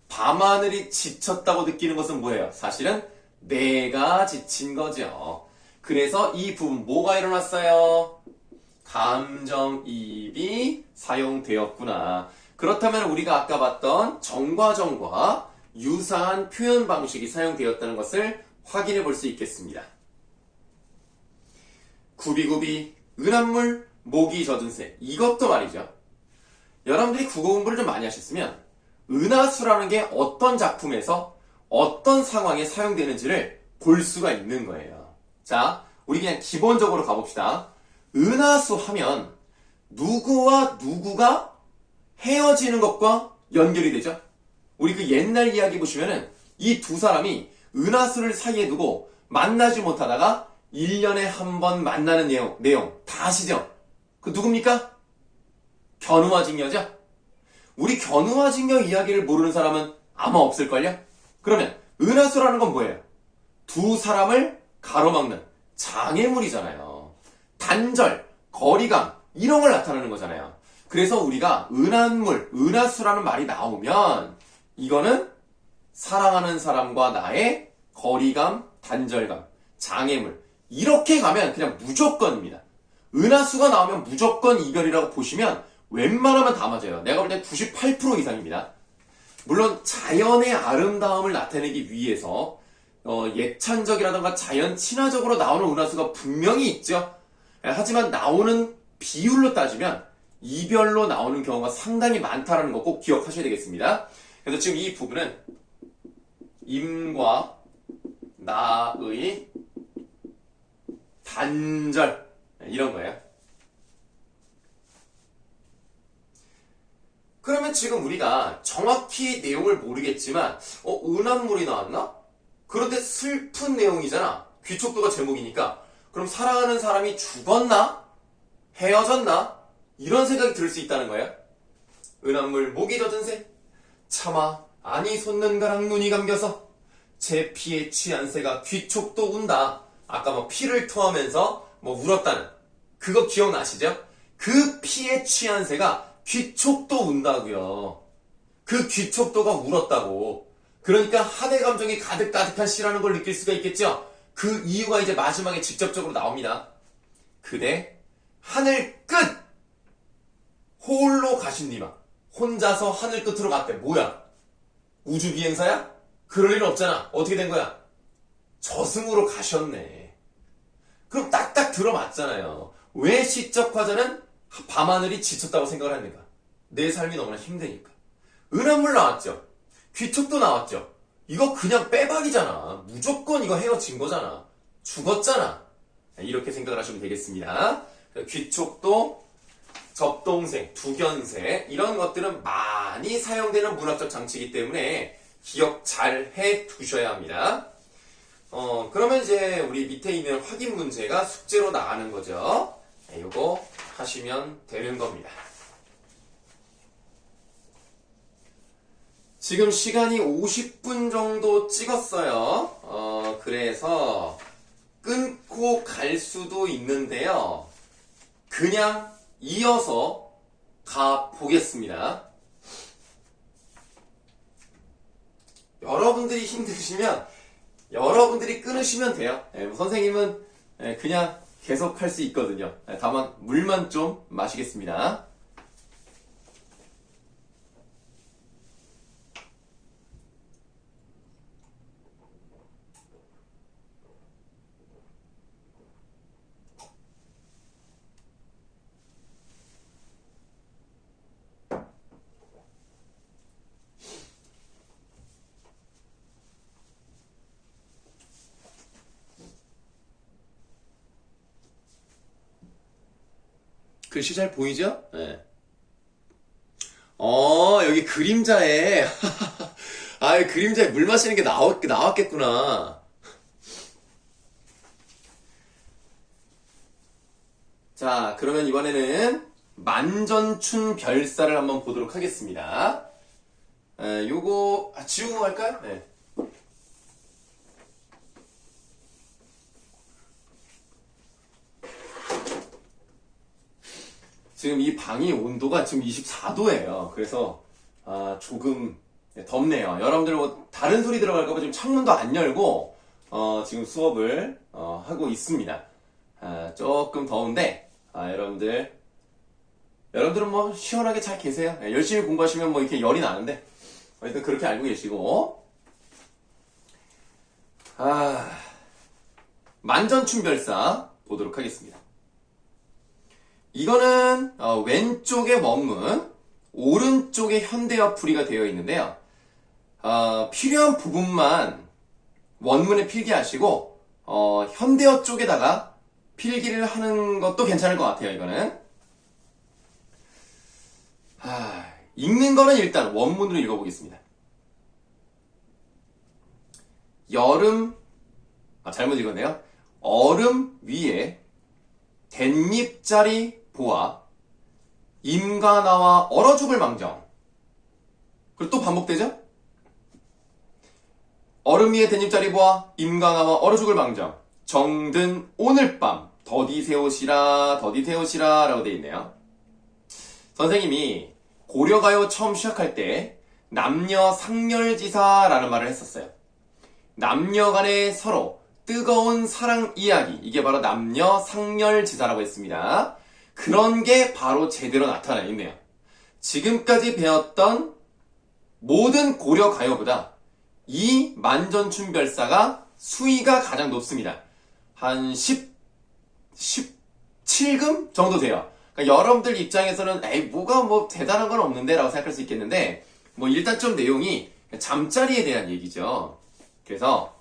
밤하늘이 지쳤다고 느끼는 것은 뭐예요? 사실은 내가 지친 거죠. 그래서 이 부분 뭐가 일어났어요? 감정이입이 사용되었구나. 그렇다면 우리가 아까 봤던 정과정과 유사한 표현 방식이 사용되었다는 것을 확인해 볼 수 있겠습니다. 구비구비 은한물 목이 젖은 새. 이것도 말이죠. 여러분들이 국어 공부를 좀 많이 하셨으면 은하수라는 게 어떤 작품에서 어떤 상황에 사용되는지를 볼 수가 있는 거예요. 자, 우리 그냥 기본적으로 가봅시다. 은하수 하면 누구와 누구가 헤어지는 것과 연결이 되죠? 우리 그 옛날 이야기 보시면은 이 두 사람이 은하수를 사이에 두고 만나지 못하다가 1년에 한 번 만나는 내용 다 아시죠? 그 누굽니까? 견우와직녀죠? 우리 견우와직녀 이야기를 모르는 사람은 아마 없을걸요? 그러면 은하수라는 건 뭐예요? 두 사람을 가로막는 장애물이잖아요. 단절, 거리감 이런 걸 나타내는 거잖아요. 그래서 우리가 은한물, 은하수라는 말이 나오면 이거는 사랑하는 사람과 나의 거리감, 단절감, 장애물 이렇게 가면 그냥 무조건입니다. 은하수가 나오면 무조건 이별이라고 보시면 웬만하면 다 맞아요. 내가 볼 때 98% 이상입니다. 물론 자연의 아름다움을 나타내기 위해서 예찬적이라던가 자연 친화적으로 나오는 은하수가 분명히 있죠. 하지만 나오는 비율로 따지면 이별로 나오는 경우가 상당히 많다는 거 꼭 기억하셔야 되겠습니다. 그래서 지금 이 부분은 임과 나의 단절 이런 거예요. 그러면 지금 우리가 정확히 내용을 모르겠지만 은한물이 나왔나? 그런데 슬픈 내용이잖아. 귀촉도가 제목이니까. 그럼 사랑하는 사람이 죽었나? 헤어졌나? 이런 생각이 들 수 있다는 거예요. 은한물 목이 젖은 새 차마 아니 솟는가랑 눈이 감겨서 제 피에 취한 새가 귀촉도 운다. 아까 뭐 피를 토하면서 울었다는 그거 기억나시죠? 그 피에 취한 새가 귀촉도 운다고요. 그 귀척도가 울었다고. 그러니까 한의 감정이 가득가득한 시라는 걸 느낄 수가 있겠죠? 그 이유가 이제 마지막에 직접적으로 나옵니다. 그대 하늘 끝! 홀로 가십니마. 혼자서 하늘 끝으로 갔대. 뭐야? 우주 비행사야? 그럴 일은 없잖아. 어떻게 된 거야? 저승으로 가셨네. 그럼 딱딱 들어맞잖아요. 왜 시적 화자는 밤하늘이 지쳤다고 생각을 합니까? 내 삶이 너무나 힘드니까. 은한물 나왔죠. 귀척도 나왔죠. 이거 그냥 빼박이잖아. 무조건 이거 헤어진 거잖아. 죽었잖아. 이렇게 생각을 하시면 되겠습니다. 귀촉도, 접동생, 두견세 이런 것들은 많이 사용되는 문학적 장치이기 때문에 기억 잘 해 두셔야 합니다. 그러면 이제 우리 밑에 있는 확인 문제가 숙제로 나가는 거죠. 이거 하시면 되는 겁니다. 지금 시간이 50분 정도 찍었어요. 그래서 끊고 갈 수도 있는데요. 그냥 이어서 가 보겠습니다. 여러분들이 힘드시면 여러분들이 끊으시면 돼요. 선생님은 그냥 계속 할 수 있거든요. 다만 물만 좀 마시겠습니다. 글씨 잘 보이죠? 네. 여기 그림자에 그림자에 물 마시는 게 나왔겠구나. 자, 그러면 이번에는 만전춘 별사를 한번 보도록 하겠습니다. 요거 지우고 갈까요? 네. 지금 이 방이 온도가 지금 24도예요. 그래서 조금 덥네요. 여러분들 뭐 다른 소리 들어갈까봐 지금 창문도 안 열고 지금 수업을 하고 있습니다. 조금 더운데 여러분들은 뭐 시원하게 잘 계세요. 열심히 공부하시면 뭐 이렇게 열이 나는데 일단 그렇게 알고 계시고 만전춘별사 보도록 하겠습니다. 이거는 왼쪽에 원문, 오른쪽에 현대어 풀이가 되어 있는데요. 필요한 부분만 원문에 필기하시고 현대어 쪽에다가 필기를 하는 것도 괜찮을 것 같아요. 이거는 읽는 거는 일단 원문으로 읽어보겠습니다. 여름 잘못 읽었네요. 얼음 위에 댄잎자리 보아 임가 나와 얼어 죽을 망정. 그리고 또 반복되죠? 얼음 위에 댄잎자리 보아 임가 나와 얼어 죽을 망정. 정든 오늘 밤 더디세오시라 라고 되어 있네요. 선생님이 고려가요 처음 시작할 때 남녀 상렬지사라는 말을 했었어요. 남녀 간에 서로 뜨거운 사랑 이야기, 이게 바로 남녀 상렬지사라고 했습니다. 그런 게 바로 제대로 나타나 있네요. 지금까지 배웠던 모든 고려 가요보다 이 만전춘별사가 수위가 가장 높습니다. 한 17금 정도 돼요. 그러니까 여러분들 입장에서는 뭐가 뭐 대단한 건 없는데 라고 생각할 수 있겠는데 뭐 일단 좀 내용이 잠자리에 대한 얘기죠. 그래서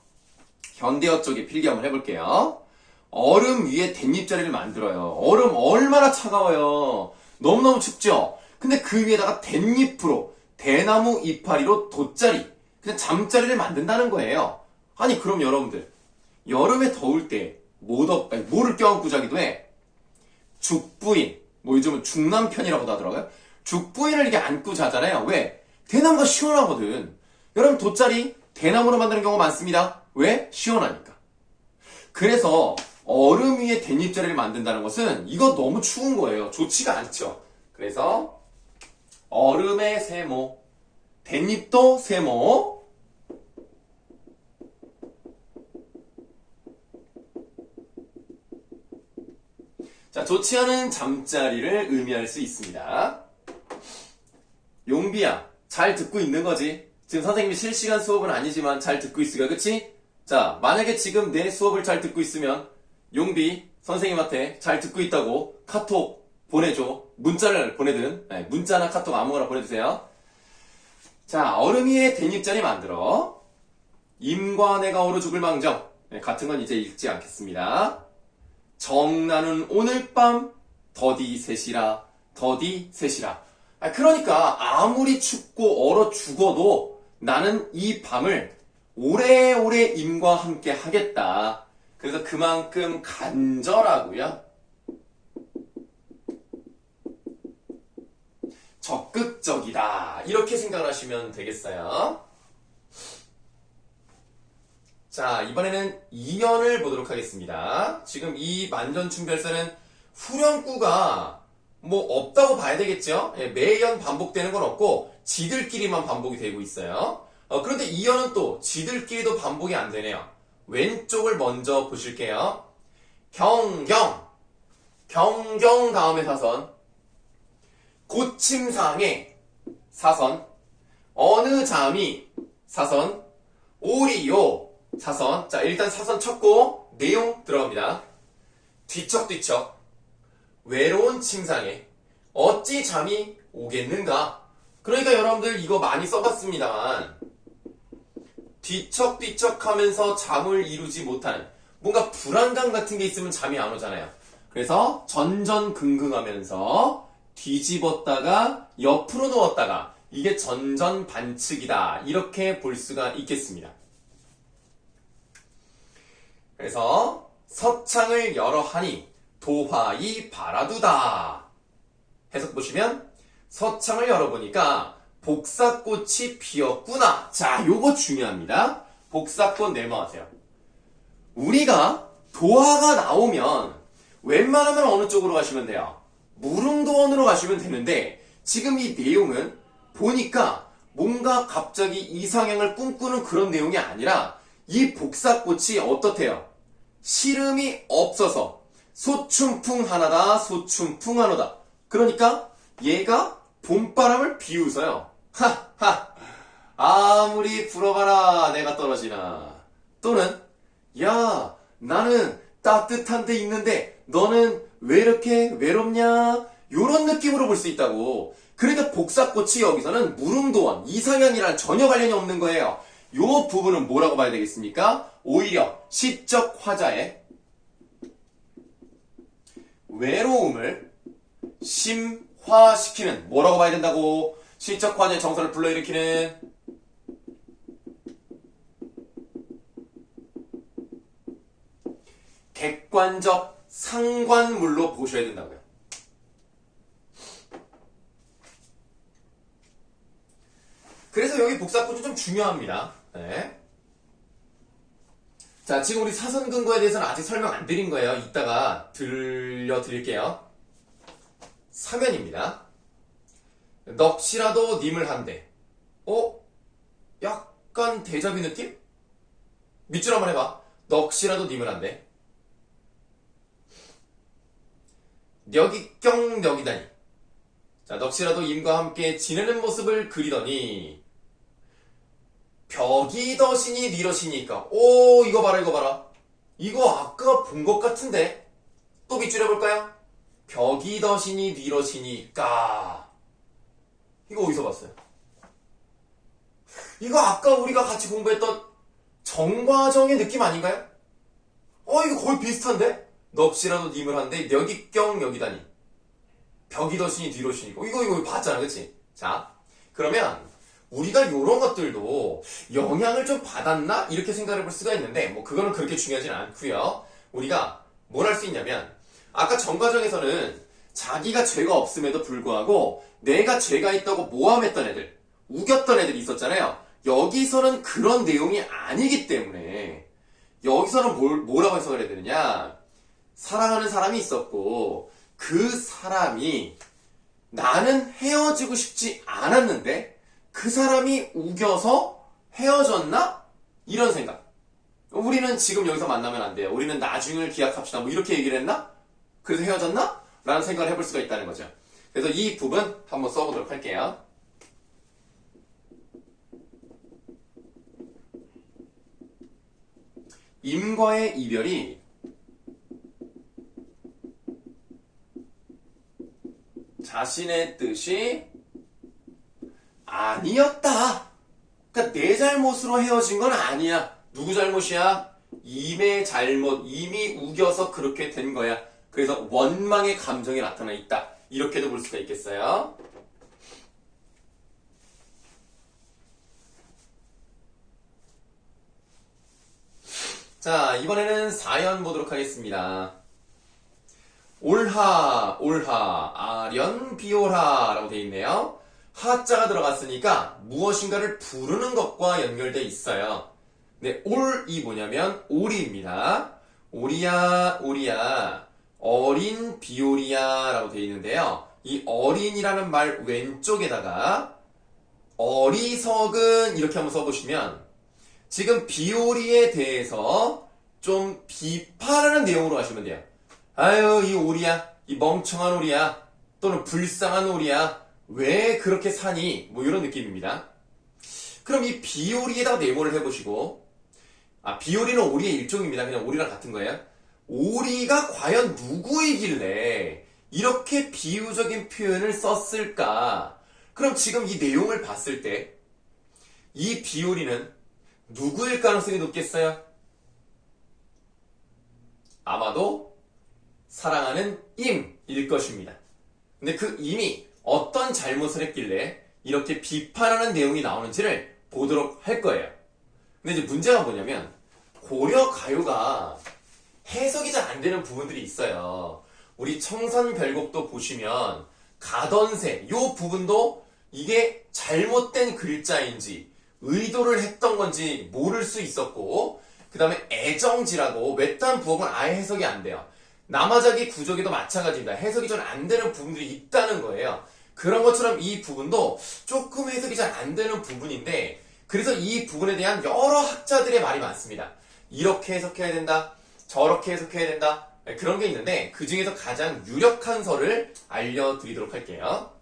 현대어 쪽에 필기 한번 해볼게요. 얼음 위에 댄잎자리를 만들어요. 얼음 얼마나 차가워요. 너무너무 춥죠? 근데 그 위에다가 댄잎으로 대나무 이파리로 돗자리, 그냥 잠자리를 만든다는 거예요. 아니 그럼 여러분들 여름에 더울 때 뭐를 껴안고 자기도 해? 죽부인, 뭐 요즘은 죽남편이라고도 하더라고요. 죽부인을 이렇게 안고 자잖아요. 왜? 대나무가 시원하거든. 여러분 돗자리 대나무로 만드는 경우가 많습니다. 왜? 시원하니까. 그래서 얼음 위에 댄잎자리를 만든다는 것은 이거 너무 추운 거예요. 좋지가 않죠. 그래서 얼음의 세모, 댄잎도 세모. 자, 좋지 않은 잠자리를 의미할 수 있습니다. 용비야, 잘 듣고 있는 거지? 지금 선생님이 실시간 수업은 아니지만 잘 듣고 있으니까, 그치? 자, 만약에 지금 내 수업을 잘 듣고 있으면 용비, 선생님한테 잘 듣고 있다고 카톡 보내줘. 문자를 보내든, 네, 문자나 카톡 아무거나 보내주세요. 자, 얼음이의 댄잎자리 만들어. 임과 내가 얼어 죽을 망정. 네, 같은 건 이제 읽지 않겠습니다. 정나는 오늘 밤 더디 셋이라 더디 셋이라. 그러니까 아무리 춥고 얼어 죽어도 나는 이 밤을 오래오래 임과 함께 하겠다. 그래서 그만큼 간절하고요. 적극적이다. 이렇게 생각하시면 되겠어요. 자, 이번에는 이연을 보도록 하겠습니다. 지금 이 만전충별사는 후렴구가 뭐 없다고 봐야 되겠죠? 매연 반복되는 건 없고 지들끼리만 반복이 되고 있어요. 그런데 이연은 또 지들끼리도 반복이 안 되네요. 왼쪽을 먼저 보실게요. 경경 다음에 사선, 고침상에 사선, 어느 잠이 사선, 오리요 사선. 자, 일단 사선 쳤고 내용 들어갑니다. 뒤척뒤척 외로운 침상에 어찌 잠이 오겠는가. 그러니까 여러분들 이거 많이 써봤습니다만 뒤척뒤척 하면서 잠을 이루지 못하는 뭔가 불안감 같은 게 있으면 잠이 안 오잖아요. 그래서 전전긍긍하면서 뒤집었다가 옆으로 누웠다가 이게 전전반측이다. 이렇게 볼 수가 있겠습니다. 그래서 서창을 열어 하니 도화이 바라두다. 해석 보시면 서창을 열어보니까 복사꽃이 피었구나. 자, 요거 중요합니다. 복사꽃 내모하세요. 우리가 도화가 나오면 웬만하면 어느 쪽으로 가시면 돼요? 무릉도원으로 가시면 되는데 지금 이 내용은 보니까 뭔가 갑자기 이상형을 꿈꾸는 그런 내용이 아니라 이 복사꽃이 어떻대요? 시름이 없어서 소춘풍 하나다 소춘풍 하나다. 그러니까 얘가 봄바람을 비웃어요. 하하, 아무리 불어봐라 내가 떨어지나. 또는 야, 나는 따뜻한 데 있는데 너는 왜 이렇게 외롭냐? 요런 느낌으로 볼 수 있다고. 그러니까 복사꽃이 여기서는 무릉도원, 이상형이랑 전혀 관련이 없는 거예요. 요 부분은 뭐라고 봐야 되겠습니까? 오히려 시적 화자의 외로움을 심화시키는, 뭐라고 봐야 된다고? 시적 화자의 정서를 불러일으키는 객관적 상관물로 보셔야 된다고요. 그래서 여기 복사꽃은 좀 중요합니다. 네. 자, 지금 우리 사선근거에 대해서는 아직 설명 안 드린 거예요. 이따가 들려드릴게요. 사면입니다. 넋이라도 님을 한대. 약간 대자비 느낌? 밑줄 한번 해봐. 넋이라도 님을 한대. 녀기경 녀기다니. 자, 넋이라도 임과 함께 지내는 모습을 그리더니 벽이 더시니 니러시니까. 이거 봐라 이거 봐라. 이거 아까 본 것 같은데. 또 밑줄 해볼까요? 벽이 더시니 니러시니까. 이거 어디서 봤어요? 이거 아까 우리가 같이 공부했던 정과정의 느낌 아닌가요? 이거 거의 비슷한데? 넋이라도 님을 한데 녀기경 녀기다니. 벽이 더시니 뒤로시니까. 이거 봤잖아, 그치? 자, 그러면 우리가 요런 것들도 영향을 좀 받았나? 이렇게 생각해 볼 수가 있는데 뭐 그거는 그렇게 중요하진 않고요. 우리가 뭘 할 수 있냐면 아까 정과정에서는 자기가 죄가 없음에도 불구하고 내가 죄가 있다고 모함했던 애들, 우겼던 애들이 있었잖아요. 여기서는 그런 내용이 아니기 때문에 여기서는 뭐라고 해석을 해야 되느냐? 사랑하는 사람이 있었고 그 사람이 나는 헤어지고 싶지 않았는데 그 사람이 우겨서 헤어졌나? 이런 생각. 우리는 지금 여기서 만나면 안 돼요. 우리는 나중을 기약합시다. 뭐 이렇게 얘기를 했나? 그래서 헤어졌나? 라는 생각을 해볼 수가 있다는 거죠. 그래서 이 부분 한번 써보도록 할게요. 임과의 이별이 자신의 뜻이 아니었다. 그러니까 내 잘못으로 헤어진 건 아니야. 누구 잘못이야? 임의 잘못, 임이 우겨서 그렇게 된 거야. 그래서 원망의 감정이 나타나 있다. 이렇게도 볼 수가 있겠어요. 자, 이번에는 사연 보도록 하겠습니다. 옳하, 아련, 비올하 라고 되어 있네요. 하자가 들어갔으니까 무엇인가를 부르는 것과 연결되어 있어요. 네, 올이 뭐냐면 오리입니다. 오리야, 어린 비오리야 라고 되어 있는데요. 이 어린이라는 말 왼쪽에다가 어리석은 이렇게 한번 써보시면 지금 비오리에 대해서 좀 비판하는 내용으로 하시면 돼요. 아유, 이 오리야, 이 멍청한 오리야, 또는 불쌍한 오리야, 왜 그렇게 사니? 뭐 이런 느낌입니다. 그럼 이 비오리에다가 네모를 해보시고, 비오리는 오리의 일종입니다. 그냥 오리랑 같은 거예요. 오리가 과연 누구이길래 이렇게 비유적인 표현을 썼을까? 그럼 지금 이 내용을 봤을 때, 이 비오리는 누구일 가능성이 높겠어요? 아마도 사랑하는 임일 것입니다. 근데 그 임이 어떤 잘못을 했길래 이렇게 비판하는 내용이 나오는지를 보도록 할 거예요. 근데 이제 문제가 뭐냐면 고려 가요가 해석이 잘 안 되는 부분들이 있어요. 우리 청산별곡도 보시면 가던세 요 부분도 이게 잘못된 글자인지 의도를 했던 건지 모를 수 있었고, 그 다음에 애정지라고 외딴 부업은 아예 해석이 안 돼요. 남아작의 구조기도 마찬가지입니다. 해석이 좀 안 되는 부분들이 있다는 거예요. 그런 것처럼 이 부분도 조금 해석이 잘 안 되는 부분인데, 그래서 이 부분에 대한 여러 학자들의 말이 많습니다. 이렇게 해석해야 된다, 저렇게 해석해야 된다, 그런 게 있는데 그 중에서 가장 유력한 설을 알려드리도록 할게요.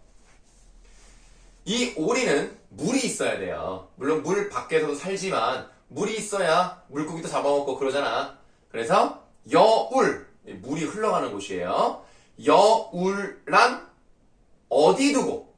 이 오리는 물이 있어야 돼요. 물론 물 밖에서도 살지만 물이 있어야 물고기도 잡아먹고 그러잖아. 그래서 여울, 물이 흘러가는 곳이에요. 여울란 어디 두고,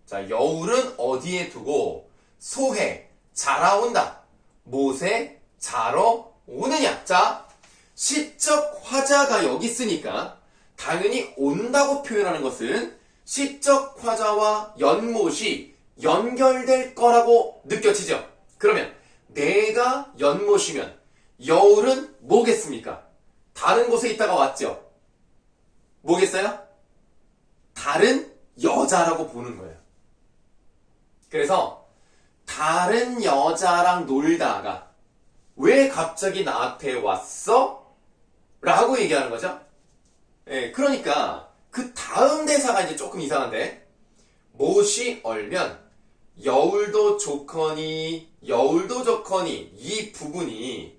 자, 여울은 어디에 두고 소해 자라온다, 못에 자러 오느냐. 자, 시적 화자가 여기 있으니까 당연히 온다고 표현하는 것은 시적 화자와 연못이 연결될 거라고 느껴지죠. 그러면 내가 연못이면 여울은 뭐겠습니까? 다른 곳에 있다가 왔죠. 뭐겠어요? 다른 여자라고 보는 거예요. 그래서 다른 여자랑 놀다가 왜 갑자기 나한테 왔어? 라고 얘기하는 거죠. 예, 그러니까 그 다음 대사가 이제 조금 이상한데, 못이 얼면 여울도 좋거니 여울도 좋거니, 이 부분이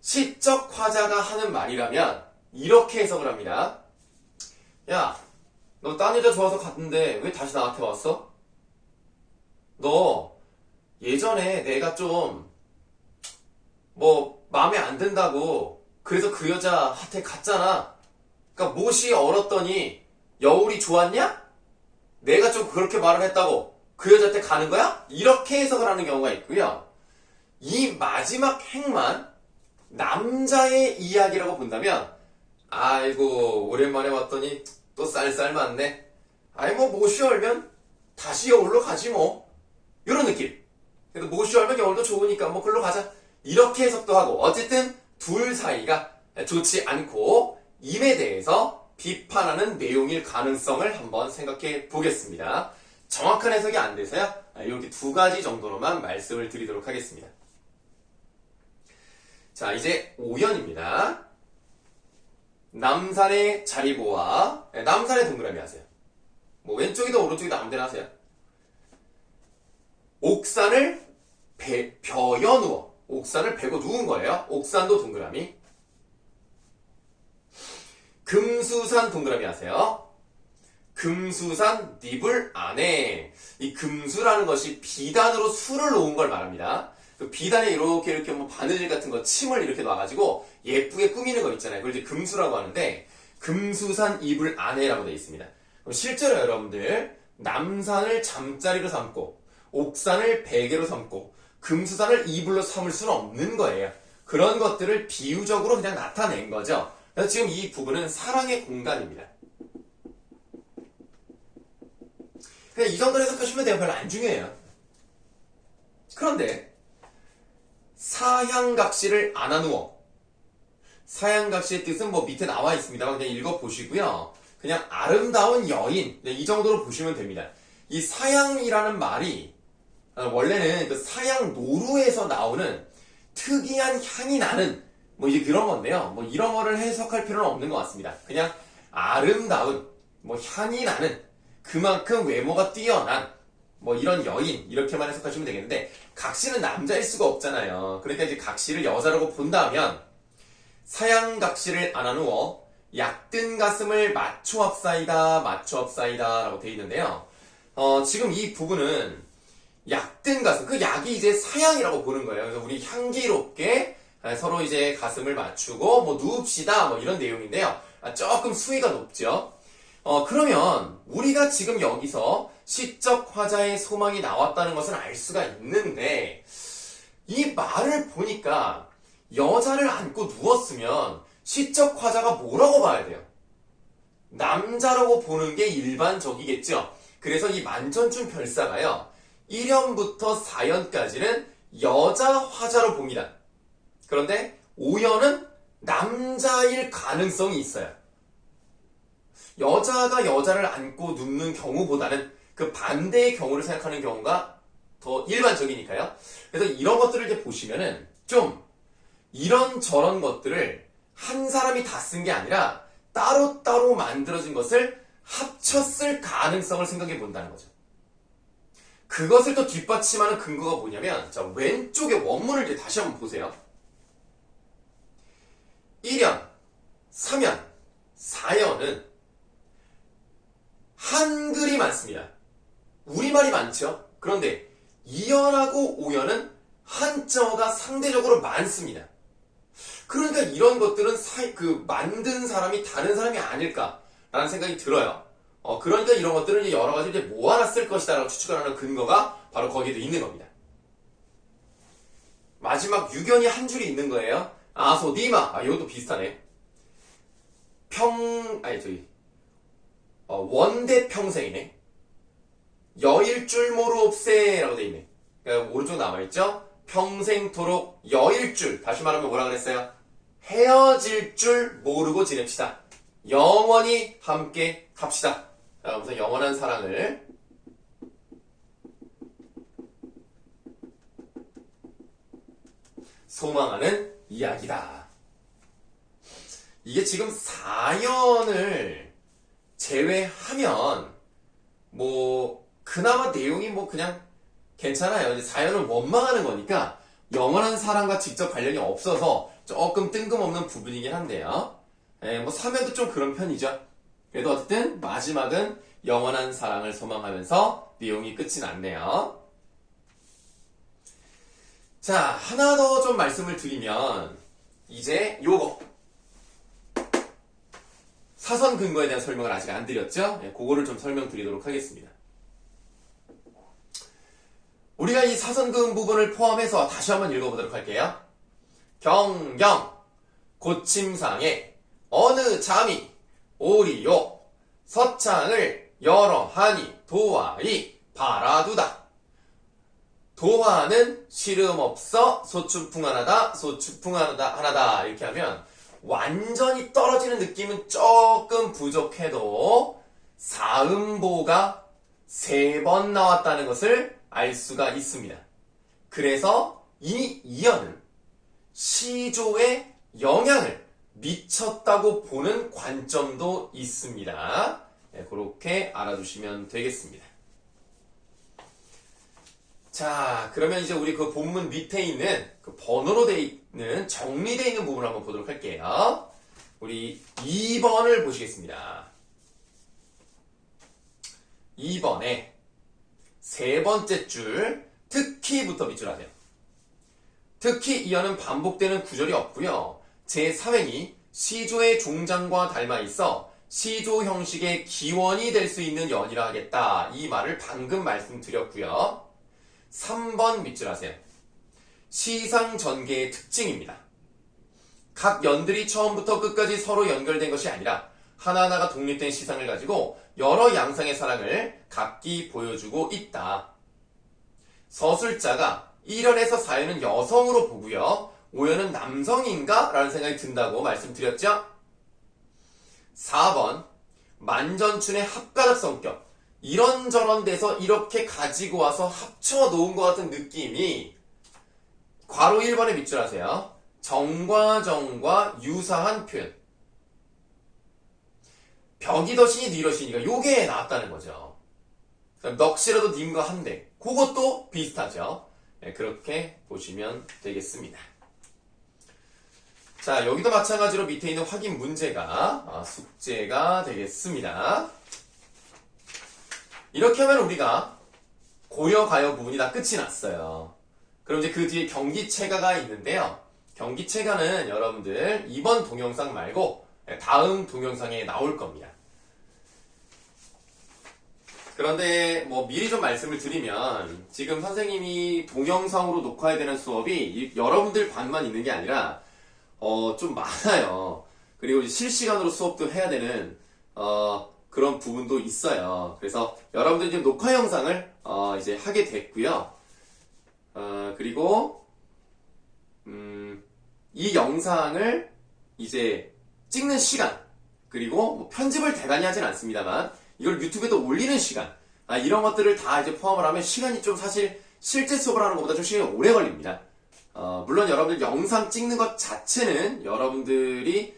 시적 화자가 하는 말이라면 이렇게 해석을 합니다. 야, 너 딴 여자 좋아서 갔는데 왜 다시 나한테 왔어? 너 예전에 내가 좀 마음에 안 든다고 그래서 그 여자한테 갔잖아. 그러니까 못이 얼었더니 여울이 좋았냐? 내가 좀 그렇게 말을 했다고 그 여자한테 가는 거야? 이렇게 해석을 하는 경우가 있고요. 이 마지막 행만 남자의 이야기라고 본다면, 아이고 오랜만에 왔더니 또 쌀쌀 맞네. 아이 못이 얼면 다시 여울로 가지 뭐. 이런 느낌. 그래도 못이 얼면 여울도 좋으니까 그걸로 가자. 이렇게 해석도 하고, 어쨌든 둘 사이가 좋지 않고 임에 대해서 비판하는 내용일 가능성을 한번 생각해 보겠습니다. 정확한 해석이 안 돼서요, 이렇게 두 가지 정도로만 말씀을 드리도록 하겠습니다. 자, 이제 오연입니다. 남산의 자리보와, 남산의 동그라미 하세요. 왼쪽이든 오른쪽이든 아무 데나 하세요. 옥산을 벼여 누워. 옥산을 베고 누운 거예요. 옥산도 동그라미. 금수산 동그라미 하세요. 금수산 니불 안에. 이 금수라는 것이 비단으로 수를 놓은 걸 말합니다. 그 비단에 이렇게 뭐 바느질 같은 거 침을 이렇게 놔가지고 예쁘게 꾸미는 거 있잖아요. 그걸 이제 금수라고 하는데 금수산 이불 안에라고 되어 있습니다. 그럼 실제로 여러분들 남산을 잠자리로 삼고 옥산을 베개로 삼고 금수산을 이불로 삼을 수는 없는 거예요. 그런 것들을 비유적으로 그냥 나타낸 거죠. 그래서 지금 이 부분은 사랑의 공간입니다. 그냥 이 정도로 해석하시면 돼요. 별로 안 중요해요. 그런데 사향각시를 안아누워. 사향각시의 뜻은 뭐 밑에 나와 있습니다만 그냥 읽어보시고요. 그냥 아름다운 여인, 이 정도로 보시면 됩니다. 이 사향이라는 말이 원래는 그 사양 노루에서 나오는 특이한 향이 나는 뭐 이제 그런 건데요. 뭐 이런 거를 해석할 필요는 없는 것 같습니다. 그냥 아름다운 뭐 향이 나는 그만큼 외모가 뛰어난 뭐 이런 여인 이렇게만 해석하시면 되겠는데 각시는 남자일 수가 없잖아요. 그러니까 이제 각시를 여자라고 본다면 사양각시를 안아누워 약든 가슴을 맞추옵사이다 라고 되어 있는데요. 지금 이 부분은 약든 가슴, 그 약이 이제 사양이라고 보는 거예요. 그래서 우리 향기롭게 서로 이제 가슴을 맞추고 뭐 누웁시다 뭐 이런 내용인데요. 조금 수위가 높죠. 그러면 우리가 지금 여기서 시적 화자의 소망이 나왔다는 것은 알 수가 있는데 이 말을 보니까 여자를 안고 누웠으면 시적 화자가 뭐라고 봐야 돼요? 남자라고 보는 게 일반적이겠죠. 그래서 이 만전춘 별사가요. 1연부터 4연까지는 여자 화자로 봅니다. 그런데 5연은 남자일 가능성이 있어요. 여자가 여자를 안고 눕는 경우보다는 그 반대의 경우를 생각하는 경우가 더 일반적이니까요. 그래서 이런 것들을 이제 보시면은 좀 이런저런 것들을 한 사람이 다 쓴 게 아니라 따로따로 만들어진 것을 합쳤을 가능성을 생각해 본다는 거죠. 그것을 또 뒷받침하는 근거가 뭐냐면 자, 왼쪽에 원문을 이제 다시 한번 보세요. 1연, 3연, 4연은 한글이 많습니다. 우리말이 많죠? 그런데 2연하고 5연은 한자어가 상대적으로 많습니다. 그러니까 이런 것들은 만든 사람이 다른 사람이 아닐까라는 생각이 들어요. 그러니까 이런 것들은 이제 여러 가지 이제 모아놨을 것이다라고 추측하는 근거가 바로 거기에도 있는 겁니다. 마지막 6연이 한 줄이 있는 거예요. 아소디마. 이것도 비슷하네. 원대 평생이네. 여일줄 모르옵세라고 돼 있네. 그러니까 오른쪽 남아있죠? 평생토록 여일줄. 다시 말하면 뭐라 그랬어요? 헤어질 줄 모르고 지냅시다. 영원히 함께 합시다. 그래서 영원한 사랑을 소망하는 이야기다. 이게 지금 4연을 제외하면 뭐 그나마 내용이 뭐 그냥 괜찮아요. 이제 4연을 원망하는 거니까 영원한 사랑과 직접 관련이 없어서 조금 뜬금없는 부분이긴 한데요. 뭐 3연도 좀 그런 편이죠. 그래도 어쨌든 마지막은 영원한 사랑을 소망하면서 내용이 끝이 났네요. 자, 하나 더 좀 말씀을 드리면 이제 요거 사선 근거에 대한 설명을 아직 안 드렸죠? 그거를 좀 설명드리도록 하겠습니다. 우리가 이 사선근 부분을 포함해서 다시 한번 읽어보도록 할게요. 경경 고침상에 어느 잠이 오리요 서창을 여러하니 도화이 바라두다. 도화는 시름없어 소추풍하나다 하나다. 이렇게 하면 완전히 떨어지는 느낌은 조금 부족해도 사음보가 3번 나왔다는 것을 알 수가 있습니다. 그래서 이 이연은 시조에 영향을 미쳤다고 보는 관점도 있습니다. 네, 그렇게 알아두시면 되겠습니다. 자, 그러면 이제 우리 그 본문 밑에 있는 그 번호로 돼 있는 정리되어 있는 부분을 한번 보도록 할게요. 우리 2번을 보시겠습니다. 2번에 세 번째 줄 특히부터 밑줄하세요. 특히 이어는 반복되는 구절이 없고요. 제4행이 시조의 종장과 닮아 있어 시조 형식의 기원이 될 수 있는 연이라 하겠다. 이 말을 방금 말씀드렸고요. 3번 밑줄하세요. 시상 전개의 특징입니다. 각 연들이 처음부터 끝까지 서로 연결된 것이 아니라 하나하나가 독립된 시상을 가지고 여러 양상의 사랑을 각기 보여주고 있다. 서술자가 1연에서 4연은 여성으로 보고요. 5연은 남성인가? 라는 생각이 든다고 말씀드렸죠? 4번 만전춘의 합가닥 성격. 이런저런 데서 이렇게 가지고 와서 합쳐 놓은 것 같은 느낌이 괄호 1번에 밑줄하세요. 정과정과 유사한 표현. 벽이 더시니 니러시니가 요게 나왔다는 거죠. 넋이라도 님과 한데 그것도 비슷하죠. 네, 그렇게 보시면 되겠습니다. 자, 여기도 마찬가지로 밑에 있는 확인 문제가 숙제가 되겠습니다. 이렇게 하면 우리가 고려가요 부분이 다 끝이 났어요. 그럼 이제 그 뒤에 경기체가가 있는데요. 경기체가는 여러분들 이번 동영상 말고 다음 동영상에 나올 겁니다. 그런데 뭐 미리 좀 말씀을 드리면 지금 선생님이 동영상으로 녹화해야 되는 수업이 여러분들 반만 있는 게 아니라 좀 많아요. 그리고 이제 실시간으로 수업도 해야 되는 그런 부분도 있어요. 그래서 여러분들 지금 녹화 영상을 이제 하게 됐고요. 그리고 이 영상을 이제 찍는 시간, 그리고 뭐 편집을 대단히 하진 않습니다만 이걸 유튜브에도 올리는 시간, 이런 것들을 다 이제 포함을 하면 시간이 좀 사실 실제 수업을 하는 것보다 좀 시간이 오래 걸립니다. 물론 여러분들 영상 찍는 것 자체는 여러분들이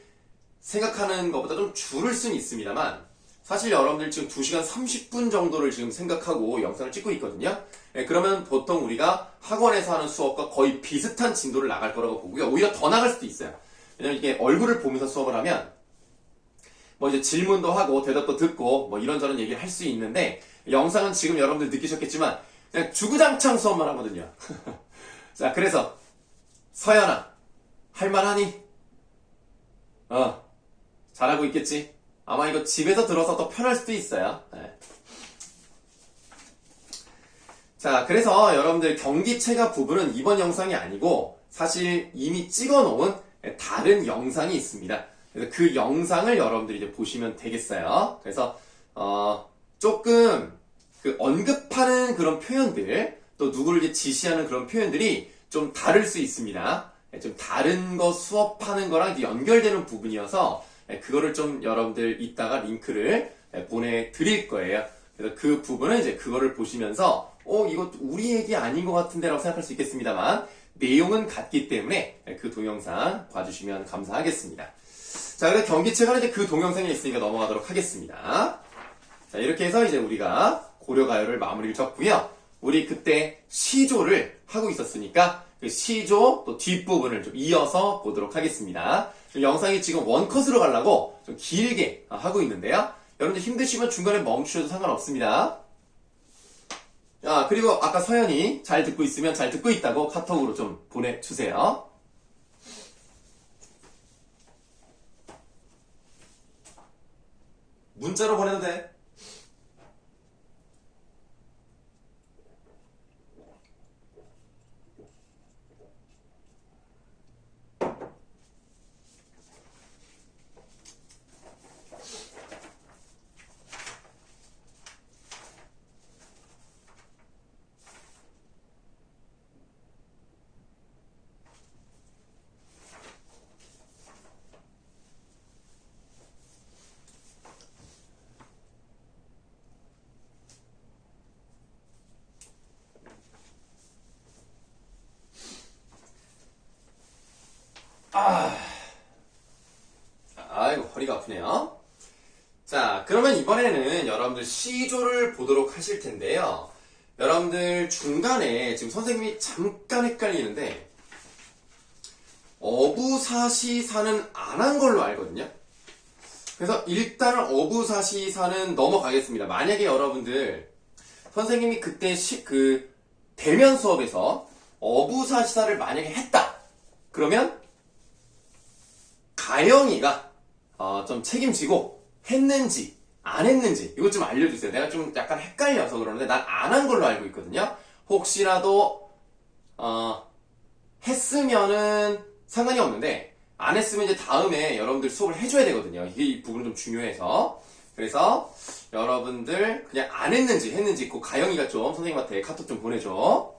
생각하는 것보다 좀 줄을 수는 있습니다만 사실 여러분들 지금 2시간 30분 정도를 지금 생각하고 영상을 찍고 있거든요. 그러면 보통 우리가 학원에서 하는 수업과 거의 비슷한 진도를 나갈 거라고 보고요. 오히려 더 나갈 수도 있어요. 왜냐면 이게 얼굴을 보면서 수업을 하면 뭐 이제 질문도 하고 대답도 듣고 뭐 이런저런 얘기를 할 수 있는데 영상은 지금 여러분들 느끼셨겠지만 그냥 주구장창 수업만 하거든요. 자, 그래서 서연아, 할만하니? 잘하고 있겠지? 아마 이거 집에서 들어서 더 편할 수도 있어요. 네. 자, 그래서 여러분들 경기체가 부분은 이번 영상이 아니고 사실 이미 찍어놓은 다른 영상이 있습니다. 그래서 그 영상을 여러분들이 이제 보시면 되겠어요. 그래서 조금 그 언급하는 그런 표현들, 또 누구를 이제 지시하는 그런 표현들이 좀 다를 수 있습니다. 좀 다른 거 수업하는 거랑 이제 연결되는 부분이어서 그거를 좀 여러분들 이따가 링크를 보내드릴 거예요. 그래서 그 부분은 이제 그거를 보시면서 이거 우리 얘기 아닌 것 같은데 라고 생각할 수 있겠습니다만 내용은 같기 때문에 그 동영상 봐주시면 감사하겠습니다. 자, 그래서 경기체가는 이제 그 동영상이 있으니까 넘어가도록 하겠습니다. 자, 이렇게 해서 이제 우리가 고려가요를 마무리를 졌고요. 우리 그때 시조를 하고 있었으니까 그 시조 또 뒷부분을 좀 이어서 보도록 하겠습니다. 영상이 지금 원컷으로 가려고 좀 길게 하고 있는데요. 여러분들 힘드시면 중간에 멈추셔도 상관없습니다. 그리고 아까 서연이 잘 듣고 있으면 잘 듣고 있다고 카톡으로 좀 보내주세요. 문자로 보내도 돼. 아이고 허리가 아프네요. 자, 그러면 이번에는 여러분들 시조를 보도록 하실 텐데요. 여러분들 중간에 지금 선생님이 잠깐 헷갈리는데 어부사시사는 안 한 걸로 알거든요. 그래서 일단은 어부사시사는 넘어가겠습니다. 만약에 여러분들 선생님이 그때 대면 수업에서 어부사시사를 만약에 했다. 그러면 가영이가 좀 책임지고 했는지 안 했는지 이것 좀 알려주세요. 내가 좀 약간 헷갈려서 그러는데 난 안 한 걸로 알고 있거든요. 혹시라도 했으면은 상관이 없는데 안 했으면 이제 다음에 여러분들 수업을 해줘야 되거든요. 이게 이 부분은 좀 중요해서. 그래서 여러분들 그냥 안 했는지 했는지 그 가영이가 좀 선생님한테 카톡 좀 보내줘.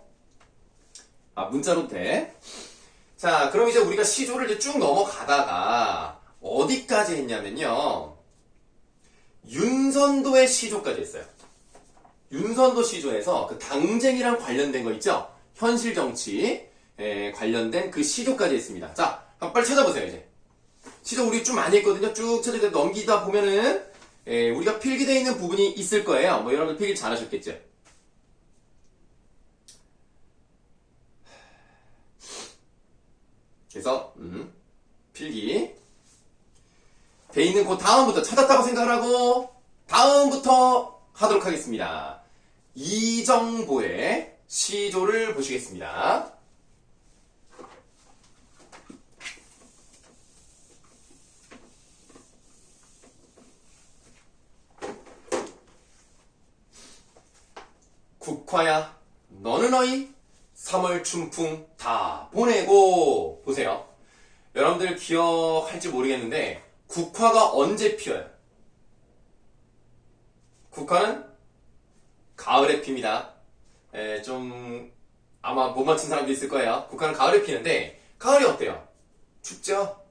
문자로도 돼. 자, 그럼 이제 우리가 시조를 이제 쭉 넘어가다가 어디까지 했냐면요. 윤선도의 시조까지 했어요. 윤선도 시조에서 그 당쟁이랑 관련된 거 있죠? 현실 정치 관련된 그 시조까지 했습니다. 자, 빨리 찾아보세요, 이제. 시조 우리 좀 많이 했거든요. 쭉 찾아서 넘기다 보면은 우리가 필기되어 있는 부분이 있을 거예요. 뭐 여러분들 필기 잘 하셨겠죠? 그래서 필기 돼 있는 그 다음부터 찾았다고 생각을 하고 다음부터 하도록 하겠습니다. 이정보의 시조를 보시겠습니다. 국화야 너는 어이 3월 춘풍 다 보내고. 보세요. 여러분들 기억할지 모르겠는데 국화가 언제 피어요? 국화는 가을에 핍니다. 좀 아마 못 맞춘 사람도 있을 거예요. 국화는 가을에 피는데 가을이 어때요? 춥죠?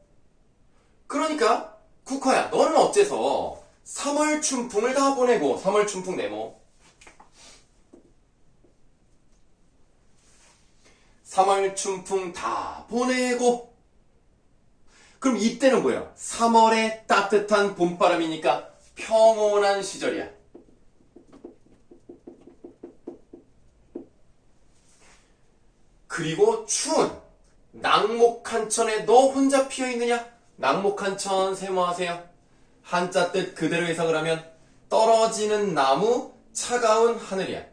그러니까 국화야 너는 어째서 3월 춘풍을 다 보내고. 3월 춘풍 네모 3월 춘풍 다 보내고. 그럼 이때는 뭐예요? 3월의 따뜻한 봄바람이니까 평온한 시절이야. 그리고 추운 낙목한천에 너 혼자 피어있느냐? 낙목한천 세모하세요. 한자 뜻 그대로 해석을 하면 떨어지는 나무 차가운 하늘이야.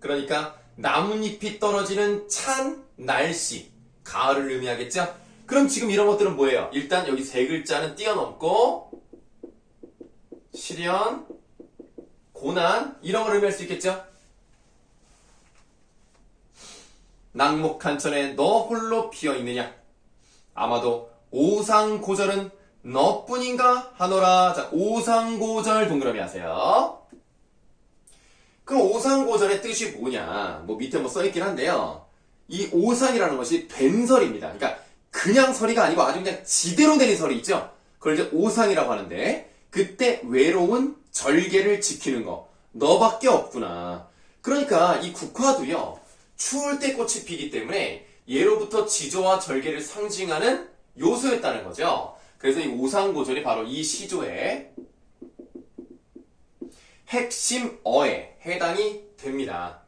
그러니까 나뭇잎이 떨어지는 찬 날씨, 가을을 의미하겠죠? 그럼 지금 이런 것들은 뭐예요? 일단 여기 세 글자는 뛰어넘고 시련, 고난 이런 걸 의미할 수 있겠죠? 낙목한천에 너 홀로 피어있느냐? 아마도 오상고절은 너뿐인가 하노라. 자, 오상고절 동그라미 하세요. 그럼 오상고절의 뜻이 뭐냐? 뭐 밑에 뭐 써있긴 한데요. 이 오상이라는 것이 된 설입니다. 그러니까 그냥 설이가 아니고 아주 그냥 지대로 내린 설이 있죠? 그걸 이제 오상이라고 하는데 그때 외로운 절개를 지키는 거. 너밖에 없구나. 그러니까 이 국화도요. 추울 때 꽃이 피기 때문에 예로부터 지조와 절개를 상징하는 요소였다는 거죠. 그래서 이 오상고절이 바로 이 시조의 핵심 어에 해당이 됩니다.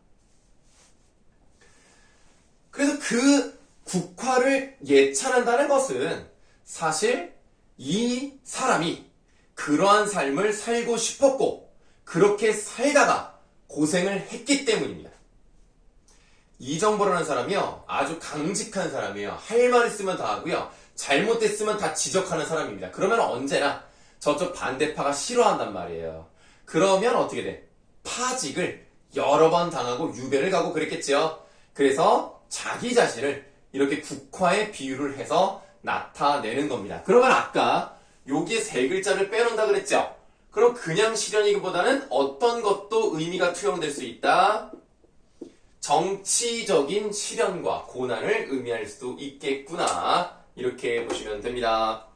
그래서 그 국화를 예찬한다는 것은 사실 이 사람이 그러한 삶을 살고 싶었고 그렇게 살다가 고생을 했기 때문입니다. 이정보라는 사람이요 아주 강직한 사람이에요. 할 말 있으면 다 하고요 잘못됐으면 다 지적하는 사람입니다. 그러면 언제나 저쪽 반대파가 싫어한단 말이에요. 그러면 어떻게 돼? 파직을 여러 번 당하고 유배를 가고 그랬겠죠. 그래서 자기 자신을 이렇게 국화에 비유를 해서 나타내는 겁니다. 그러면 아까 여기에 세 글자를 빼놓는다 그랬죠. 그럼 그냥 시련이기보다는 어떤 것도 의미가 투영될 수 있다. 정치적인 시련과 고난을 의미할 수도 있겠구나. 이렇게 보시면 됩니다.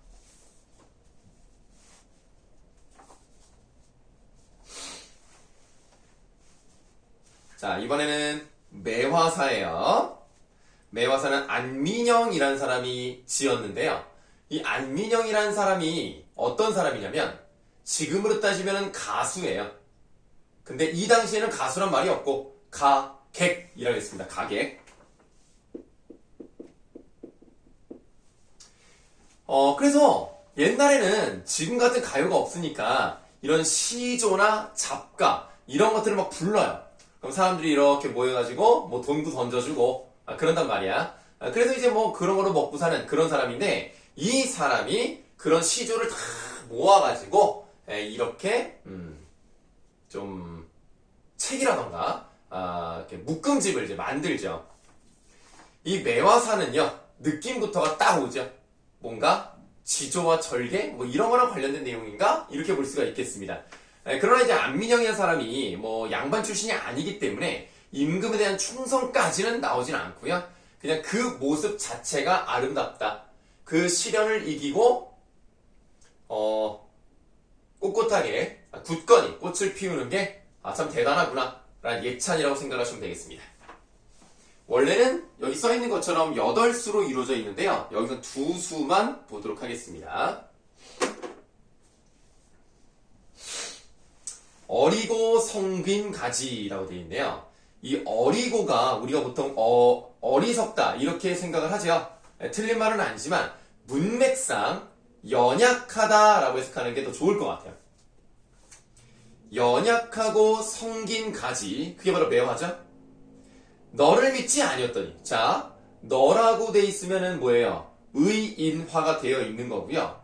자, 이번에는 매화사예요. 매화사는 안민영이라는 사람이 지었는데요. 이 안민영이라는 사람이 어떤 사람이냐면 지금으로 따지면 가수예요. 근데 이 당시에는 가수란 말이 없고 가객이라고 했습니다. 가객. 그래서 옛날에는 지금 같은 가요가 없으니까 이런 시조나 잡가 이런 것들을 막 불러요. 그럼 사람들이 이렇게 모여가지고 뭐 돈도 던져주고 그런단 말이야. 그래서 이제 뭐 그런 거로 먹고 사는 그런 사람인데 이 사람이 그런 시조를 다 모아가지고 이렇게 좀 책이라던가 이렇게 묶음집을 이제 만들죠. 이 매화사는요 느낌부터가 딱 오죠. 뭔가 지조와 절개 뭐 이런 거랑 관련된 내용인가 이렇게 볼 수가 있겠습니다. 그러나 이제 안민영이라는 사람이 뭐 양반 출신이 아니기 때문에 임금에 대한 충성까지는 나오진 않고요. 그냥 그 모습 자체가 아름답다. 그 시련을 이기고 꿋꿋하게 굳건히 꽃을 피우는 게 참 대단하구나 라는 예찬이라고 생각하시면 되겠습니다. 원래는 여기 써있는 것처럼 8수로 이루어져 있는데요. 여기서 2수만 보도록 하겠습니다. 어리고 성긴 가지라고 되어 있는데요. 이 어리고가 우리가 보통 어리석다 이렇게 생각을 하죠. 틀린 말은 아니지만 문맥상 연약하다라고 해석하는 게 더 좋을 것 같아요. 연약하고 성긴 가지 그게 바로 매화죠. 너를 믿지 아니었더니 자 너라고 돼 있으면은 뭐예요? 의인화가 되어 있는 거고요.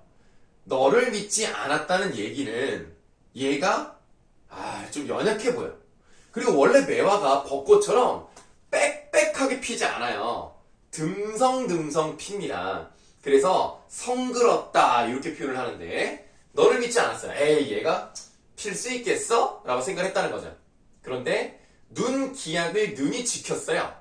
너를 믿지 않았다는 얘기는 얘가 좀 연약해 보여. 그리고 원래 매화가 벚꽃처럼 빽빽하게 피지 않아요. 듬성듬성 핍니다. 그래서 성그럽다 이렇게 표현을 하는데 너를 믿지 않았어요. 에이 얘가 필 수 있겠어? 라고 생각했다는 거죠. 그런데 눈 기약을 눈이 지켰어요.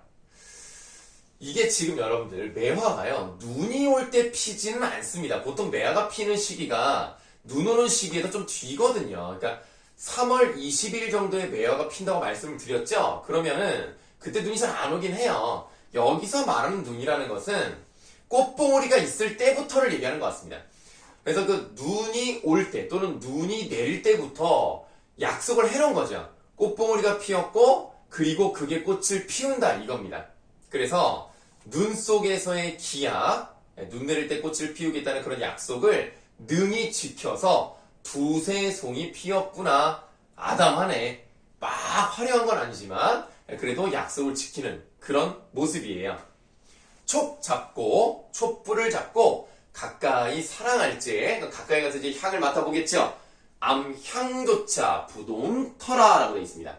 이게 지금 여러분들 매화가요 눈이 올 때 피지는 않습니다. 보통 매화가 피는 시기가 눈 오는 시기에도 좀 뒤거든요. 그러니까 3월 20일 정도에 매화가 핀다고 말씀을 드렸죠. 그러면은 그때 눈이 잘 안 오긴 해요. 여기서 말하는 눈이라는 것은 꽃봉오리가 있을 때부터를 얘기하는 것 같습니다. 그래서 그 눈이 올 때 또는 눈이 내릴 때부터 약속을 해놓은 거죠. 꽃봉오리가 피었고 그리고 그게 꽃을 피운다 이겁니다. 그래서 눈 속에서의 기약, 눈 내릴 때 꽃을 피우겠다는 그런 약속을 능히 지켜서 두세 송이 피었구나. 아담하네. 막 화려한 건 아니지만 그래도 약속을 지키는 그런 모습이에요. 촉 잡고 촛불을 잡고 가까이 사랑할지 가까이 가서 이제 향을 맡아보겠죠. 암향조차 부동터라 라고 되어 있습니다.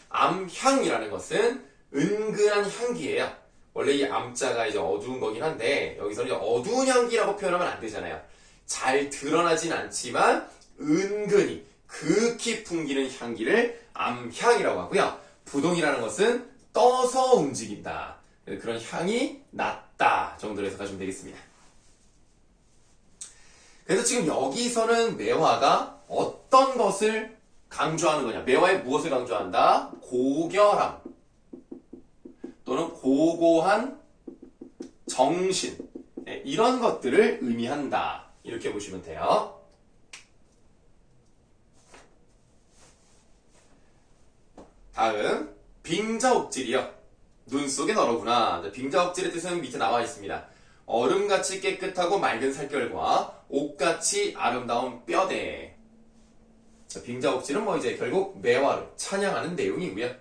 암향이라는 것은 은근한 향기예요. 원래 이 암자가 이제 어두운 거긴 한데 여기서는 이제 어두운 향기라고 표현하면 안 되잖아요. 잘 드러나진 않지만 은근히 극히 풍기는 향기를 암향이라고 하고요. 부동이라는 것은 떠서 움직인다. 그런 향이 났다 정도로 해석하시면 되겠습니다. 그래서 지금 여기서는 매화가 어떤 것을 강조하는 거냐? 매화의 무엇을 강조한다? 고결함 또는 고고한 정신 이런 것들을 의미한다. 이렇게 보시면 돼요. 다음 빙자옥질이요. 눈 속에 너로구나. 빙자옥질의 뜻은 밑에 나와 있습니다. 얼음같이 깨끗하고 맑은 살결과 옷같이 아름다운 뼈대. 빙자옥질은 뭐 이제 결국 매화를 찬양하는 내용이고요.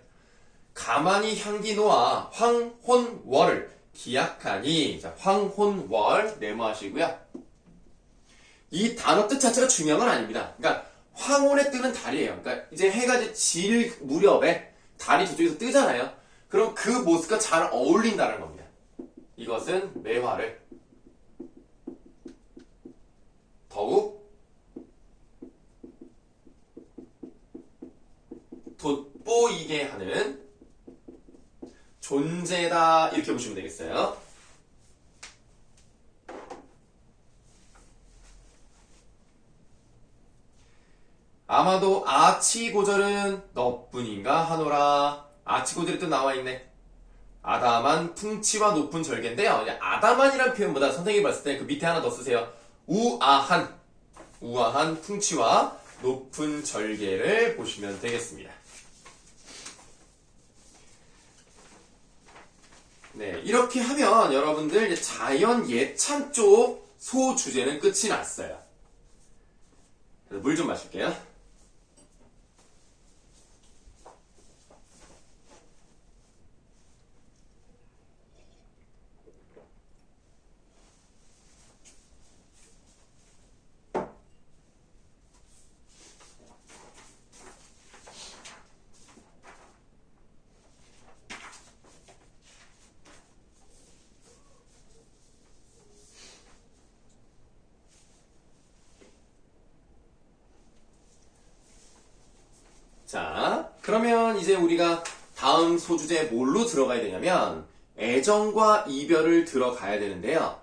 가만히 향기 놓아 황혼월을 기약하니. 자, 황혼월 메모하시고요. 이 단어 뜻 자체가 중요한 건 아닙니다. 그러니까 황혼에 뜨는 달이에요. 그러니까 이제 해가 이제 질 무렵에 달이 저쪽에서 뜨잖아요. 그럼 그 모습과 잘 어울린다는 겁니다. 이것은 매화를 더욱 돋보이게 하는 존재다 이렇게 보시면 되겠어요. 아마도 아치고절은 너뿐인가 하노라. 아치고절이 또 나와있네. 아담한 풍치와 높은 절개인데요. 아담한이라는 표현보다 선생님이 봤을 때 그 밑에 하나 더 쓰세요. 우아한 풍치와 높은 절개를 보시면 되겠습니다. 네, 이렇게 하면 여러분들 이제 자연 예찬 쪽 소주제는 끝이 났어요. 물 좀 마실게요. 자, 그러면 이제 우리가 다음 소주제 뭘로 들어가야 되냐면 애정과 이별을 들어가야 되는데요.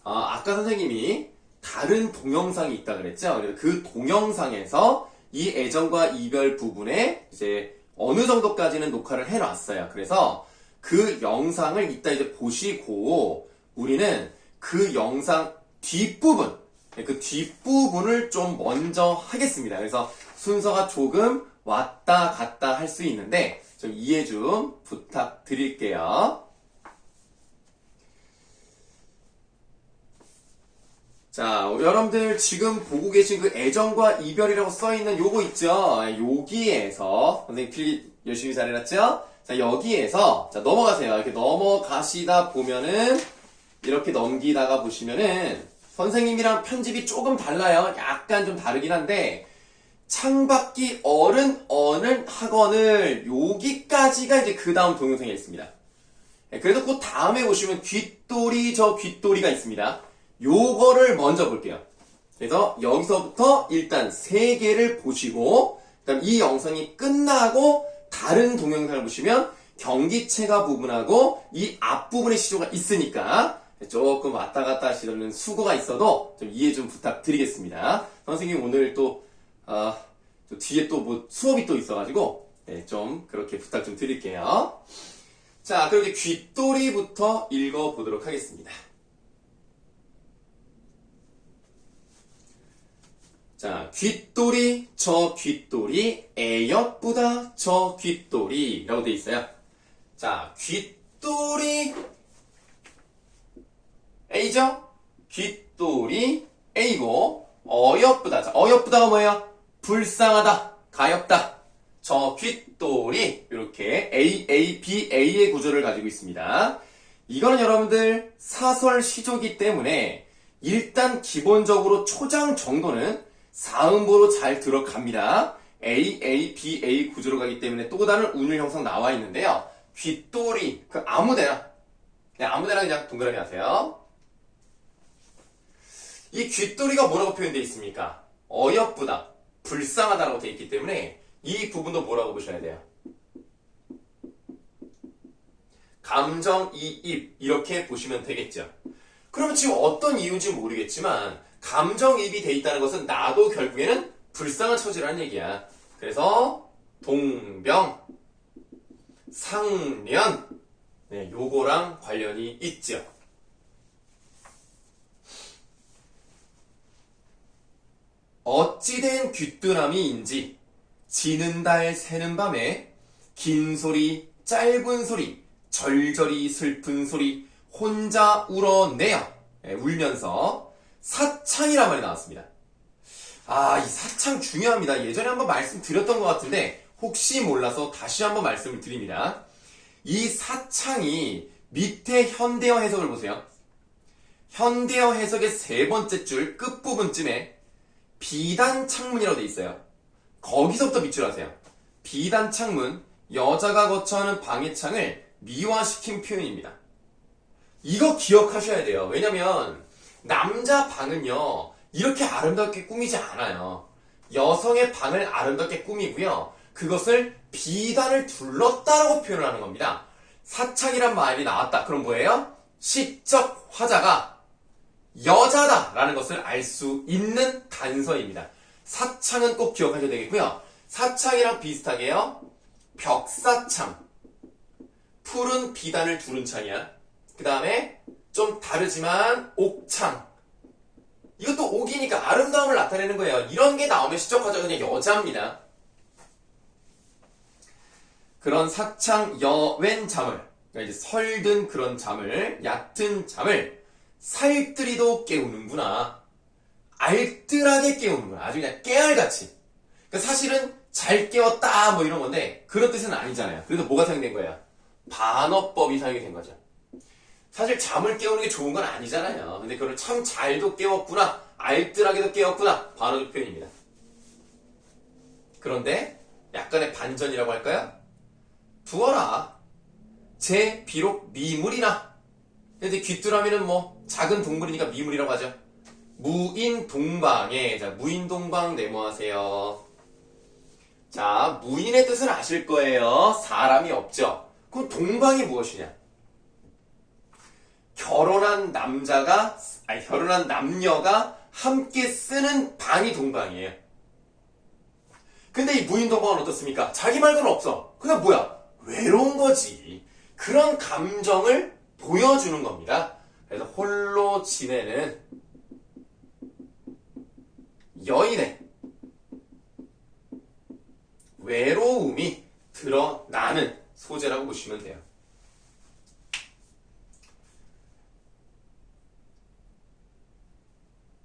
아까 선생님이 다른 동영상이 있다 그랬죠? 그래서 그 동영상에서 이 애정과 이별 부분에 이제 어느 정도까지는 녹화를 해놨어요. 그래서 그 영상을 이따 이제 보시고 우리는 그 영상 뒷부분, 그 뒷부분을 좀 먼저 하겠습니다. 그래서 순서가 조금 왔다 갔다 할 수 있는데 좀 이해 좀 부탁드릴게요. 자, 여러분들 지금 보고 계신 그 애정과 이별이라고 써있는 요거 있죠? 여기에서 선생님 필기 열심히 잘해놨죠? 자, 여기에서 자 넘어가세요. 이렇게 넘어가시다 보면은 이렇게 넘기다가 보시면은 선생님이랑 편집이 조금 달라요. 약간 좀 다르긴 한데 창밖이 어른 어는 학원을 여기까지가 이제 그 다음 동영상에 있습니다. 그래서 그 다음에 보시면 귓돌이 저 귓돌이가 있습니다. 요거를 먼저 볼게요. 그래서 여기서부터 일단 3개를 보시고 그다음 이 영상이 끝나고 다른 동영상을 보시면 경기체가 부분하고 이 앞부분의 시조가 있으니까 조금 왔다 갔다 하시는 수고가 있어도 좀 이해 좀 부탁드리겠습니다. 선생님 오늘 또 뒤에 또 뭐 수업이 또 있어가지고 네, 좀 그렇게 부탁 좀 드릴게요. 자, 그럼 이제 귓돌이부터 읽어보도록 하겠습니다. 자, 귓돌이 저 귓돌이 애엿보다 저 귓돌이 라고 돼 있어요. 자, 귓돌이 A죠? 귓돌이 A고 어엿보다 자, 어엿보다가 뭐예요? 불쌍하다, 가엾다. 저 귓돌이 이렇게 AABA의 구조를 가지고 있습니다. 이거는 여러분들 사설 시조기 때문에 일단 기본적으로 초장 정도는 사음보로 잘 들어갑니다. AABA 구조로 가기 때문에 또 다른 운율 형성 나와 있는데요. 귓돌이 그 아무데나 그냥 동그라미 하세요. 이 귓돌이가 뭐라고 표현되어 있습니까? 어여쁘다, 불쌍하다라고 되어 있기 때문에 이 부분도 뭐라고 보셔야 돼요? 감정이입 이렇게 보시면 되겠죠. 그러면 지금 어떤 이유인지 모르겠지만 감정이입이 돼 있다는 것은 나도 결국에는 불쌍한 처지라는 얘기야. 그래서 동병, 상련 네, 요거랑 관련이 있죠. 어찌된 귀뚜라미인지 지는 달 새는 밤에 긴 소리 짧은 소리 절절히 슬픈 소리 혼자 울어내요. 네, 울면서 사창이란 말이 나왔습니다. 이 사창 중요합니다. 예전에 한번 말씀드렸던 것 같은데 혹시 몰라서 다시 한번 말씀을 드립니다. 이 사창이 밑에 현대어 해석을 보세요. 현대어 해석의 3번째 줄 끝부분쯤에 비단 창문이라고 돼 있어요. 거기서부터 밑줄하세요. 비단 창문, 여자가 거처하는 방의 창을 미화시킨 표현입니다. 이거 기억하셔야 돼요. 왜냐면 남자 방은요 이렇게 아름답게 꾸미지 않아요. 여성의 방을 아름답게 꾸미고요. 그것을 비단을 둘렀다라고 표현을 하는 겁니다. 사창이란 말이 나왔다. 그럼 뭐예요? 시적 화자가 여자다라는 것을 알 수 있는 단서입니다. 사창은 꼭 기억하셔야 되겠고요. 사창이랑 비슷하게요. 벽사창. 푸른 비단을 두른 창이야. 그 다음에 좀 다르지만 옥창. 이것도 옥이니까 아름다움을 나타내는 거예요. 이런 게 나오면 시적 화자가 그냥 여자입니다. 그런 사창 여웬 잠을 그러니까 이제 설든 그런 잠을, 얕은 잠을 살뜰히도 깨우는구나. 알뜰하게 깨우는구나. 아주 그냥 깨알같이. 그러니까 사실은 잘 깨웠다 뭐 이런 건데 그런 뜻은 아니잖아요. 그래서 뭐가 사용된 거예요? 반어법이 사용이 된 거죠. 사실 잠을 깨우는 게 좋은 건 아니잖아요. 근데 그걸 참 잘도 깨웠구나. 알뜰하게도 깨웠구나. 반어적 표현입니다. 그런데 약간의 반전이라고 할까요? 두어라. 제 비록 미물이나. 근데 귀뚜라미는 뭐 작은 동물이니까 미물이라고 하죠. 무인동방에. 자, 무인동방 네모하세요. 자, 무인의 뜻은 아실 거예요. 사람이 없죠. 그럼 동방이 무엇이냐? 결혼한 남녀가 함께 쓰는 방이 동방이에요. 근데 이 무인동방은 어떻습니까? 자기 말고는 없어. 그냥 뭐야? 외로운 거지. 그런 감정을 보여주는 겁니다. 그래서 홀로 지내는 여인의 외로움이 드러나는 소재라고 보시면 돼요.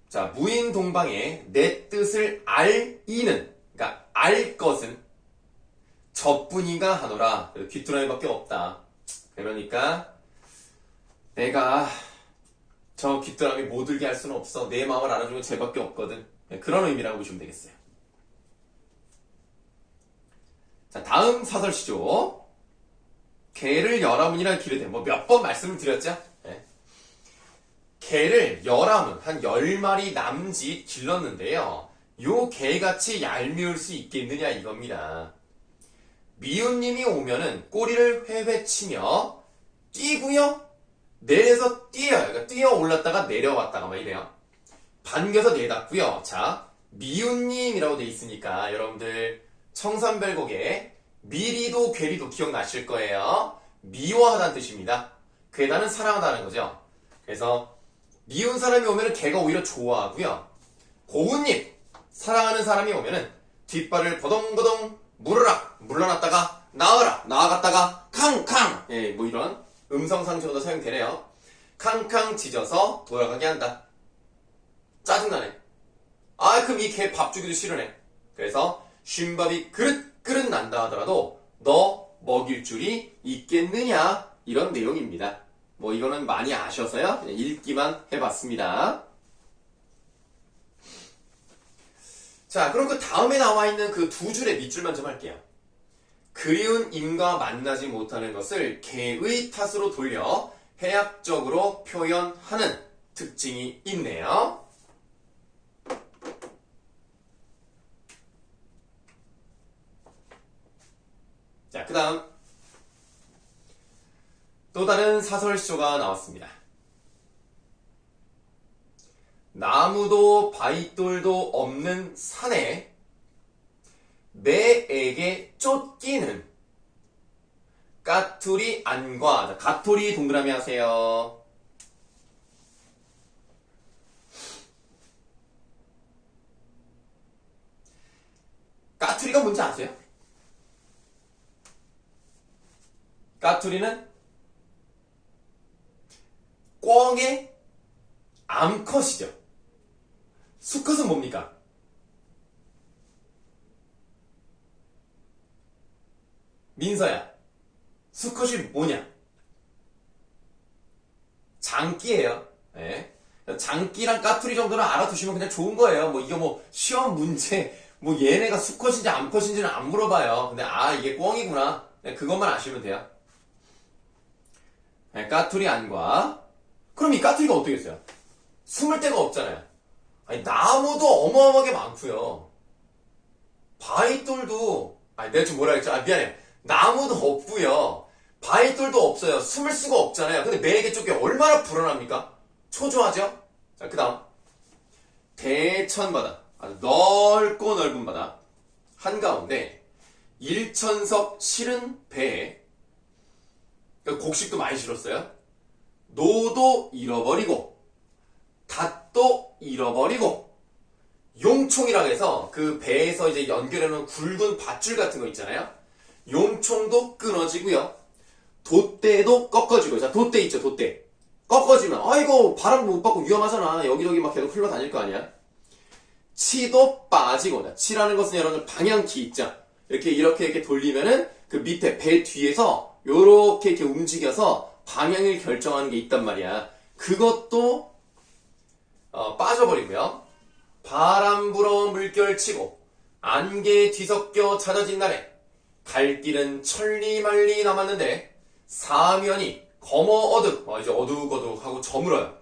자, 무인동방에 내 뜻을 알 이는, 그러니까 알 것은 저뿐이가 하노라. 귀뚜라미밖에 없다. 그러니까 내가 저 귀뚜라미 못 울게 할 수는 없어. 내 마음을 알아주는 쟤밖에 없거든. 그런 의미라고 보시면 되겠어요. 자, 다음 사설시죠. 개를 열아문이라는 기르되 뭐 몇 번 말씀을 드렸죠. 네. 개를 열아문 한 10마리 남짓 길렀는데요. 요 개같이 얄미울 수 있겠느냐 이겁니다. 미운님이 오면은 꼬리를 회회 치며 뛰고요. 내려서 뛰어요. 그러니까 뛰어 올랐다가 내려왔다가 막 이래요. 반겨서 내닫고요. 자, 미운님이라고 돼 있으니까 여러분들 청산별곡에 미리도 괴리도 기억나실 거예요. 미워하다는 뜻입니다. 괴다는 사랑하다는 거죠. 그래서 미운 사람이 오면은 걔가 오히려 좋아하고요. 고운님, 사랑하는 사람이 오면은 뒷발을 버덩버덩 물러났다가 나와라, 나아갔다가 캉캉, 예, 뭐 이런 음성상처도 사용되네요. 캉캉 짖어서 돌아가게 한다. 짜증나네. 아, 그럼 이 개 밥 주기도 싫으네. 그래서 쉰밥이 그릇 난다 하더라도 너 먹일 줄이 있겠느냐, 이런 내용입니다. 뭐 이거는 많이 아셔서요. 그냥 읽기만 해봤습니다. 자, 그럼 그 다음에 나와 있는 그 두 줄의 밑줄만 좀 할게요. 그리운 임과 만나지 못하는 것을 개의 탓으로 돌려 해학적으로 표현하는 특징이 있네요. 자, 그 다음 또 다른 사설시조가 나왔습니다. 나무도 바위돌도 없는 산에 매에게 쫓기는 까투리 안과. 가토리 동그라미 하세요. 까투리가 뭔지 아세요? 까투리는 꿩의 암컷이죠. 수컷은 뭡니까? 민서야, 수컷이 뭐냐? 장기예요. 네. 장기랑 까투리 정도는 알아두시면 그냥 좋은 거예요. 뭐 이게 뭐 시험 문제, 뭐 얘네가 수컷인지 암컷인지는 안 물어봐요. 근데 이게 꿩이구나. 그것만 아시면 돼요. 네, 까투리 안과. 그럼 이 까투리가 어떻게 했어요? 숨을 데가 없잖아요. 아니, 나무도 어마어마하게 많고요. 바위돌도, 내가 지금 뭐라 했죠? 미안해. 나무도 없고요. 바위돌도 없어요. 숨을 수가 없잖아요. 근데 매에게 쫓겨 얼마나 불안합니까? 초조하죠? 자, 그 다음. 대천바다. 아주 넓고 넓은 바다. 한가운데 일천석 실은 배에 곡식도 많이 실었어요. 노도 잃어버리고 닷도 잃어버리고 용총이라고 해서 그 배에서 이제 연결해놓은 굵은 밧줄 같은 거 있잖아요. 용총도 끊어지고요. 돛대도 꺾어지고. 자, 돛대 있죠, 돛대. 꺾어지면 아이고 바람도 못 받고 위험하잖아. 여기저기 막 계속 흘러다닐 거 아니야. 치도 빠지고. 자, 치라는 것은 여러분들 방향키 있죠. 이렇게 돌리면은 그 밑에 배 뒤에서 요렇게 이렇게 움직여서 방향을 결정하는 게 있단 말이야. 그것도 빠져버리고요. 바람 불어 물결 치고 안개 뒤섞여 찾아진 날에 갈 길은 천리만리 남았는데 사면이 거머 어둑, 이제 어둑어둑하고 저물어요.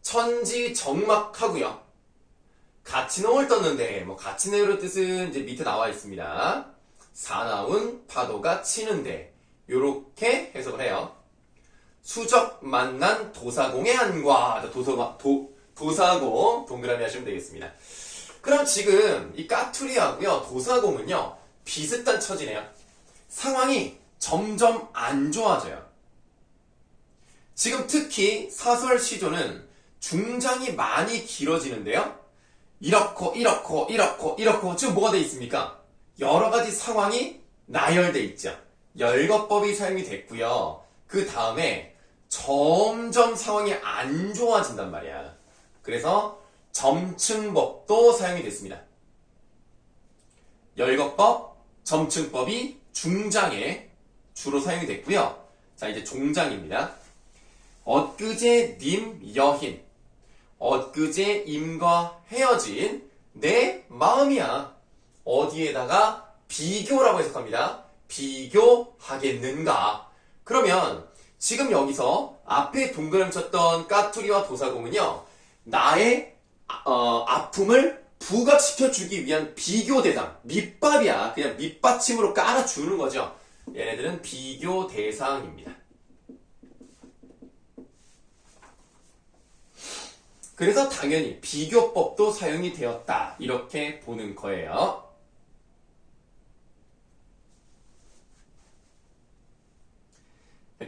천지정막하고요. 가치노을 떴는데, 가치노의 뜻은 이제 밑에 나와 있습니다. 사나운 파도가 치는데, 요렇게 해석을 해요. 수적 만난 도사공의 한과, 도사공, 동그라미 하시면 되겠습니다. 그럼 지금 이 까투리하고요, 도사공은요, 비슷한 처지네요. 상황이 점점 안 좋아져요. 지금 특히 사설 시조는 중장이 많이 길어지는데요. 이렇고 지금 뭐가 돼 있습니까? 여러 가지 상황이 나열돼 있죠. 열거법이 사용이 됐고요. 그 다음에 점점 상황이 안 좋아진단 말이야. 그래서 점층법도 사용이 됐습니다. 열거법, 점층법이 중장에 주로 사용이 됐고요. 자, 이제 종장입니다. 엊그제 님 여힌, 엊그제 임과 헤어진 내 마음이야. 어디에다가 비교라고 해석합니다. 비교하겠는가. 그러면 지금 여기서 앞에 동그라미 쳤던 까투리와 도사공은요, 나의 아픔을 부각시켜주기 위한 비교 대상, 밑밥이야. 그냥 밑받침으로 깔아주는 거죠. 얘네들은 비교 대상입니다. 그래서 당연히 비교법도 사용이 되었다. 이렇게 보는 거예요.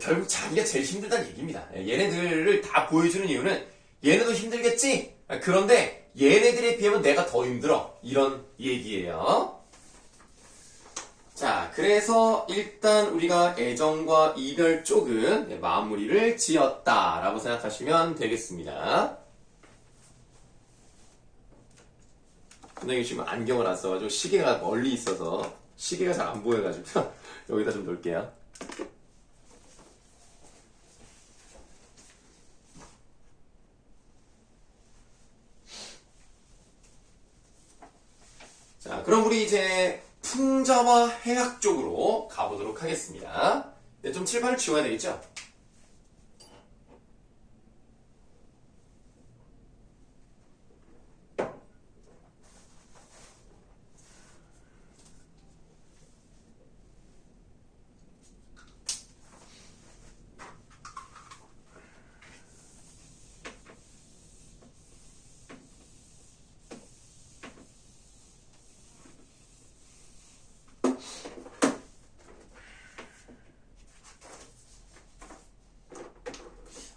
결국 자기가 제일 힘들다는 얘기입니다. 얘네들을 다 보여주는 이유는 얘네도 힘들겠지? 그런데 얘네들에 비하면 내가 더 힘들어. 이런 얘기예요. 자, 그래서 일단 우리가 애정과 이별 쪽은 마무리를 지었다라고 생각하시면 되겠습니다. 선생님 지금 안경을 안 써가지고 시계가 멀리 있어서 시계가 잘 안 보여가지고 여기다 좀 놓을게요. 자, 그럼 우리 이제 풍자와 해학 쪽으로 가보도록 하겠습니다. 네, 좀 칠판을 지워야 되겠죠?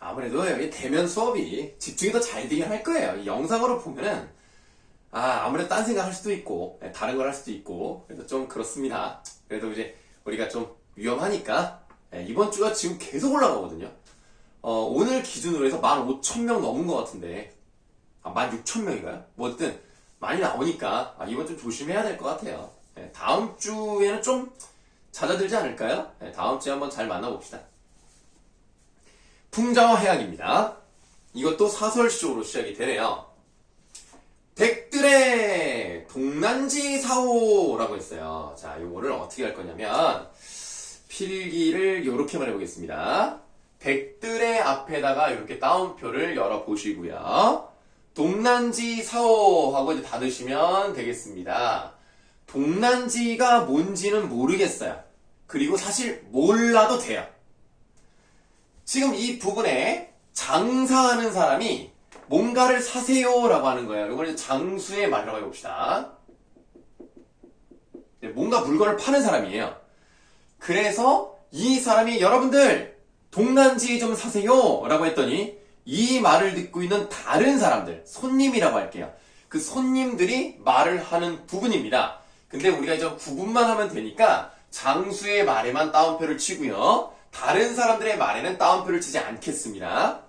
아무래도 여기 대면 수업이 집중이 더 잘 되긴 할 거예요. 영상으로 보면은 아무래도 딴 생각 할 수도 있고 다른 걸 할 수도 있고 그래서 좀 그렇습니다. 그래도 이제 우리가 좀 위험하니까 이번 주가 지금 계속 올라가거든요. 오늘 기준으로 해서 15,000명 넘은 것 같은데 16,000명인가요? 뭐 어쨌든 많이 나오니까 이번 좀 조심해야 될 것 같아요. 다음 주에는 좀 잦아들지 않을까요? 다음 주에 한번 잘 만나봅시다. 풍자와 해학입니다. 이것도 사설시적으로 시작이 되네요. 백들의 동난지사오라고 했어요. 자, 요거를 어떻게 할 거냐면 필기를 요렇게 말해보겠습니다. 백들의 앞에다가 이렇게 따옴표를 열어보시고요. 동난지사오 하고 이제 닫으시면 되겠습니다. 동난지가 뭔지는 모르겠어요. 그리고 사실 몰라도 돼요. 지금 이 부분에 장사하는 사람이 뭔가를 사세요 라고 하는 거예요. 이걸 장수의 말이라고 해봅시다. 뭔가 물건을 파는 사람이에요. 그래서 이 사람이 여러분들 동난지 좀 사세요 라고 했더니 이 말을 듣고 있는 다른 사람들, 손님이라고 할게요. 그 손님들이 말을 하는 부분입니다. 근데 우리가 이제 구분만 하면 되니까 장수의 말에만 따옴표를 치고요. 다른 사람들의 말에는 따옴표를 치지 않겠습니다.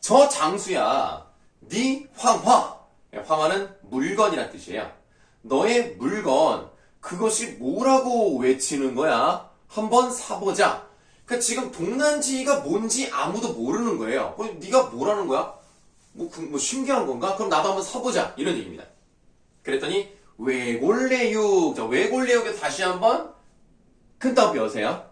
저 장수야, 네 황화. 황화는 물건이란 뜻이에요. 너의 물건, 그것이 뭐라고 외치는 거야? 한번 사보자. 그러니까 지금 동난지가 뭔지 아무도 모르는 거예요. 네가 뭐라는 거야? 뭐 신기한 건가? 그럼 나도 한번 사보자. 이런 얘기입니다. 그랬더니 외골내육. 자, 외골내육에서 다시 한번 큰 따옴표 여세요.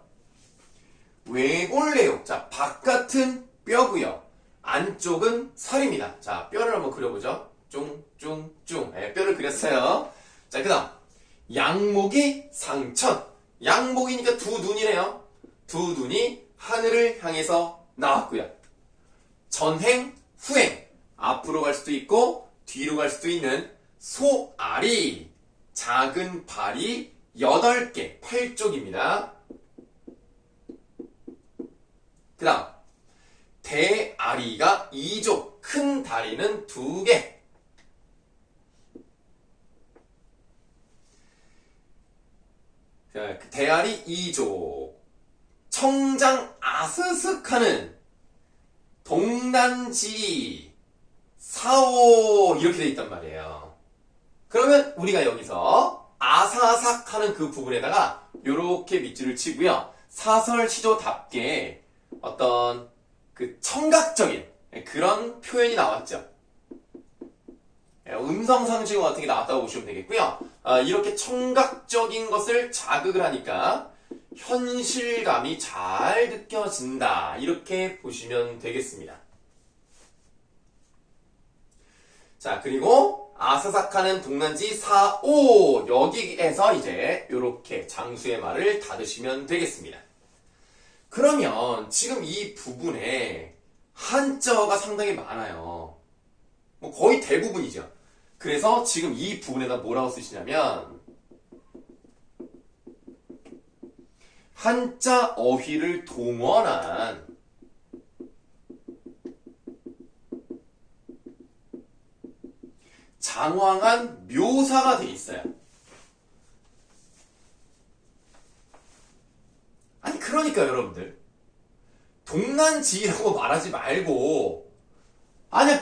외골내육. 자, 바깥은 뼈고요. 안쪽은 살입니다. 자, 뼈를 한번 그려보죠. 쫑쫑쫑. 네, 뼈를 그렸어요. 자, 그 다음 양목이 상천. 양목이니까 두 눈이네요. 두 눈이 하늘을 향해서 나왔고요. 전행, 후행. 앞으로 갈 수도 있고 뒤로 갈 수도 있는 소아리. 작은 발이 8개, 8쪽입니다. 그 다음 대아리가 2족, 큰 다리는 2개. 대아리 2족. 청장 아스슥하는 동난지 사오. 이렇게 돼 있단 말이에요. 그러면 우리가 여기서 아사삭 하는 그 부분에다가 요렇게 밑줄을 치고요. 사설시조답게 어떤 그 청각적인 그런 표현이 나왔죠. 음성상징어 같은 게 나왔다고 보시면 되겠고요. 이렇게 청각적인 것을 자극을 하니까 현실감이 잘 느껴진다. 이렇게 보시면 되겠습니다. 자, 그리고 아사삭하는 동난지 사오. 여기에서 이제 이렇게 장수의 말을 닫으시면 되겠습니다. 그러면 지금 이 부분에 한자어가 상당히 많아요. 뭐 거의 대부분이죠. 그래서 지금 이 부분에다 뭐라고 쓰시냐면 한자 어휘를 동원한 장황한 묘사가 돼 있어요. 아니 그러니까 여러분들 동난지라고 말하지 말고 아니야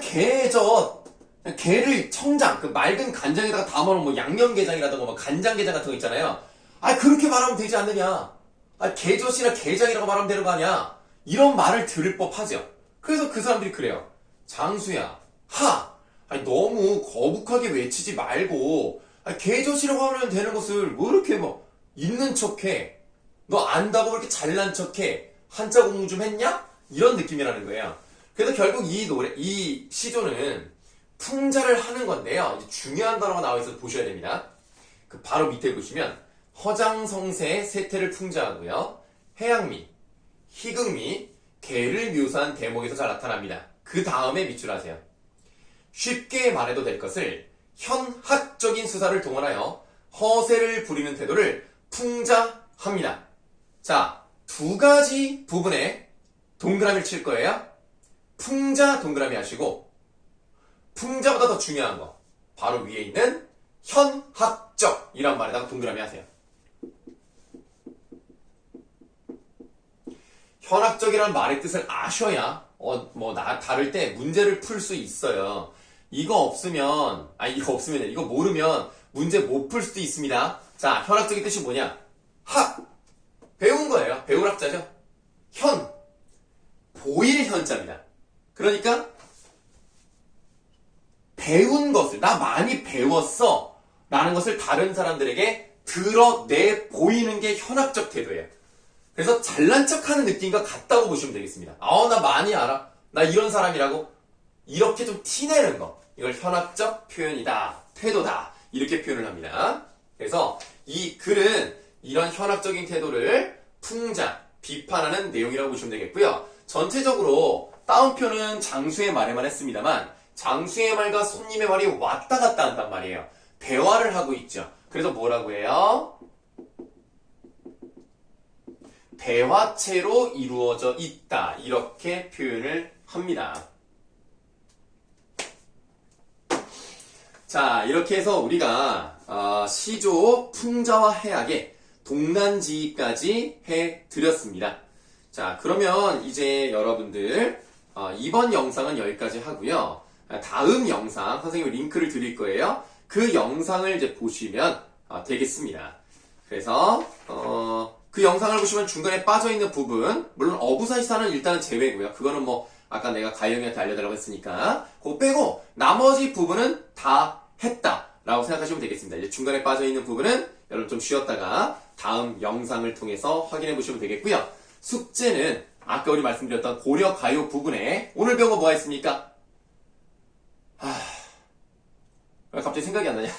게를 청장 그 맑은 간장에다가 담아놓은 뭐 양념게장이라든가 뭐 간장게장 같은 거 있잖아요. 아 그렇게 말하면 되지 않느냐. 아 게젓이나 게장이라고 말하면 되는 거 아니야. 이런 말을 들을 법하죠. 그래서 그 사람들이 그래요. 장수야 하. 아니 너무 거북하게 외치지 말고 게젓이라고 하면 되는 것을 뭐 이렇게 뭐 있는 척해. 너 안다고 이렇게 잘난 척해. 한자 공부 좀 했냐? 이런 느낌이라는 거예요. 그래서 결국 이 시조는 풍자를 하는 건데요. 이제 중요한 단어가 나와 있어서 보셔야 됩니다. 그 바로 밑에 보시면 허장성세의 세태를 풍자하고요. 해양미, 희극미, 개를 묘사한 대목에서 잘 나타납니다. 그 다음에 밑줄하세요. 쉽게 말해도 될 것을 현학적인 수사를 동원하여 허세를 부리는 태도를 풍자합니다. 자, 두 가지 부분에 동그라미를 칠 거예요. 풍자 동그라미 하시고 풍자보다 더 중요한 거 바로 위에 있는 현학적 이란 말에다가 동그라미 하세요. 현학적이라는 말의 뜻을 아셔야 다를 때 문제를 풀 수 있어요. 이거 모르면 문제 못 풀 수도 있습니다. 자, 현학적인 뜻이 뭐냐? 학 배운 거예요. 배울 학자죠. 현 보일 현자입니다. 그러니까 배운 것을 나 많이 배웠어 라는 것을 다른 사람들에게 드러내 보이는 게 현학적 태도예요. 그래서 잘난 척하는 느낌과 같다고 보시면 되겠습니다. 나 많이 알아. 나 이런 사람이라고. 이렇게 좀 티내는 거. 이걸 현학적 표현이다. 태도다. 이렇게 표현을 합니다. 그래서 이 글은 이런 현학적인 태도를 풍자, 비판하는 내용이라고 보시면 되겠고요. 전체적으로 따옴표는 장수의 말에만 했습니다만 장수의 말과 손님의 말이 왔다 갔다 한단 말이에요. 대화를 하고 있죠. 그래서 뭐라고 해요? 대화체로 이루어져 있다. 이렇게 표현을 합니다. 자, 이렇게 해서 우리가 시조 풍자와 해악의 동난지까지 해드렸습니다. 자, 그러면 이제 여러분들 이번 영상은 여기까지 하고요. 다음 영상 선생님이 링크를 드릴 거예요. 그 영상을 이제 보시면 되겠습니다. 그래서 그 영상을 보시면 중간에 빠져있는 부분, 물론 어부사시사는 일단은 제외고요. 그거는 뭐 아까 내가 가영이한테 알려달라고 했으니까 그거 빼고 나머지 부분은 다 했다라고 생각하시면 되겠습니다. 이제 중간에 빠져있는 부분은 여러분 좀 쉬었다가 다음 영상을 통해서 확인해 보시면 되겠고요. 숙제는 아까 우리 말씀드렸던 고려가요 부분에 오늘 배운 거 뭐가 있습니까? 왜 갑자기 생각이 안 나냐?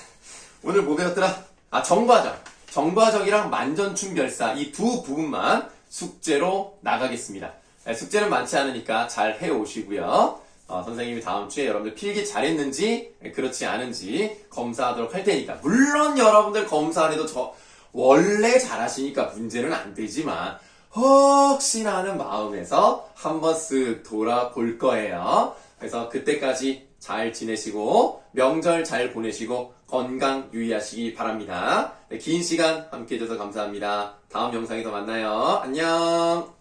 오늘 뭐 배웠더라? 정과적. 정과적이랑 만전충별사 이 두 부분만 숙제로 나가겠습니다. 숙제는 많지 않으니까 잘 해오시고요. 선생님이 다음 주에 여러분들 필기 잘했는지 그렇지 않은지 검사하도록 할 테니까 물론 여러분들 검사 안 해도 원래 잘하시니까 문제는 안 되지만 혹시나 하는 마음에서 한번 쓱 돌아볼 거예요. 그래서 그때까지 잘 지내시고 명절 잘 보내시고 건강 유의하시기 바랍니다. 긴 시간 함께 해줘서 감사합니다. 다음 영상에서 만나요. 안녕.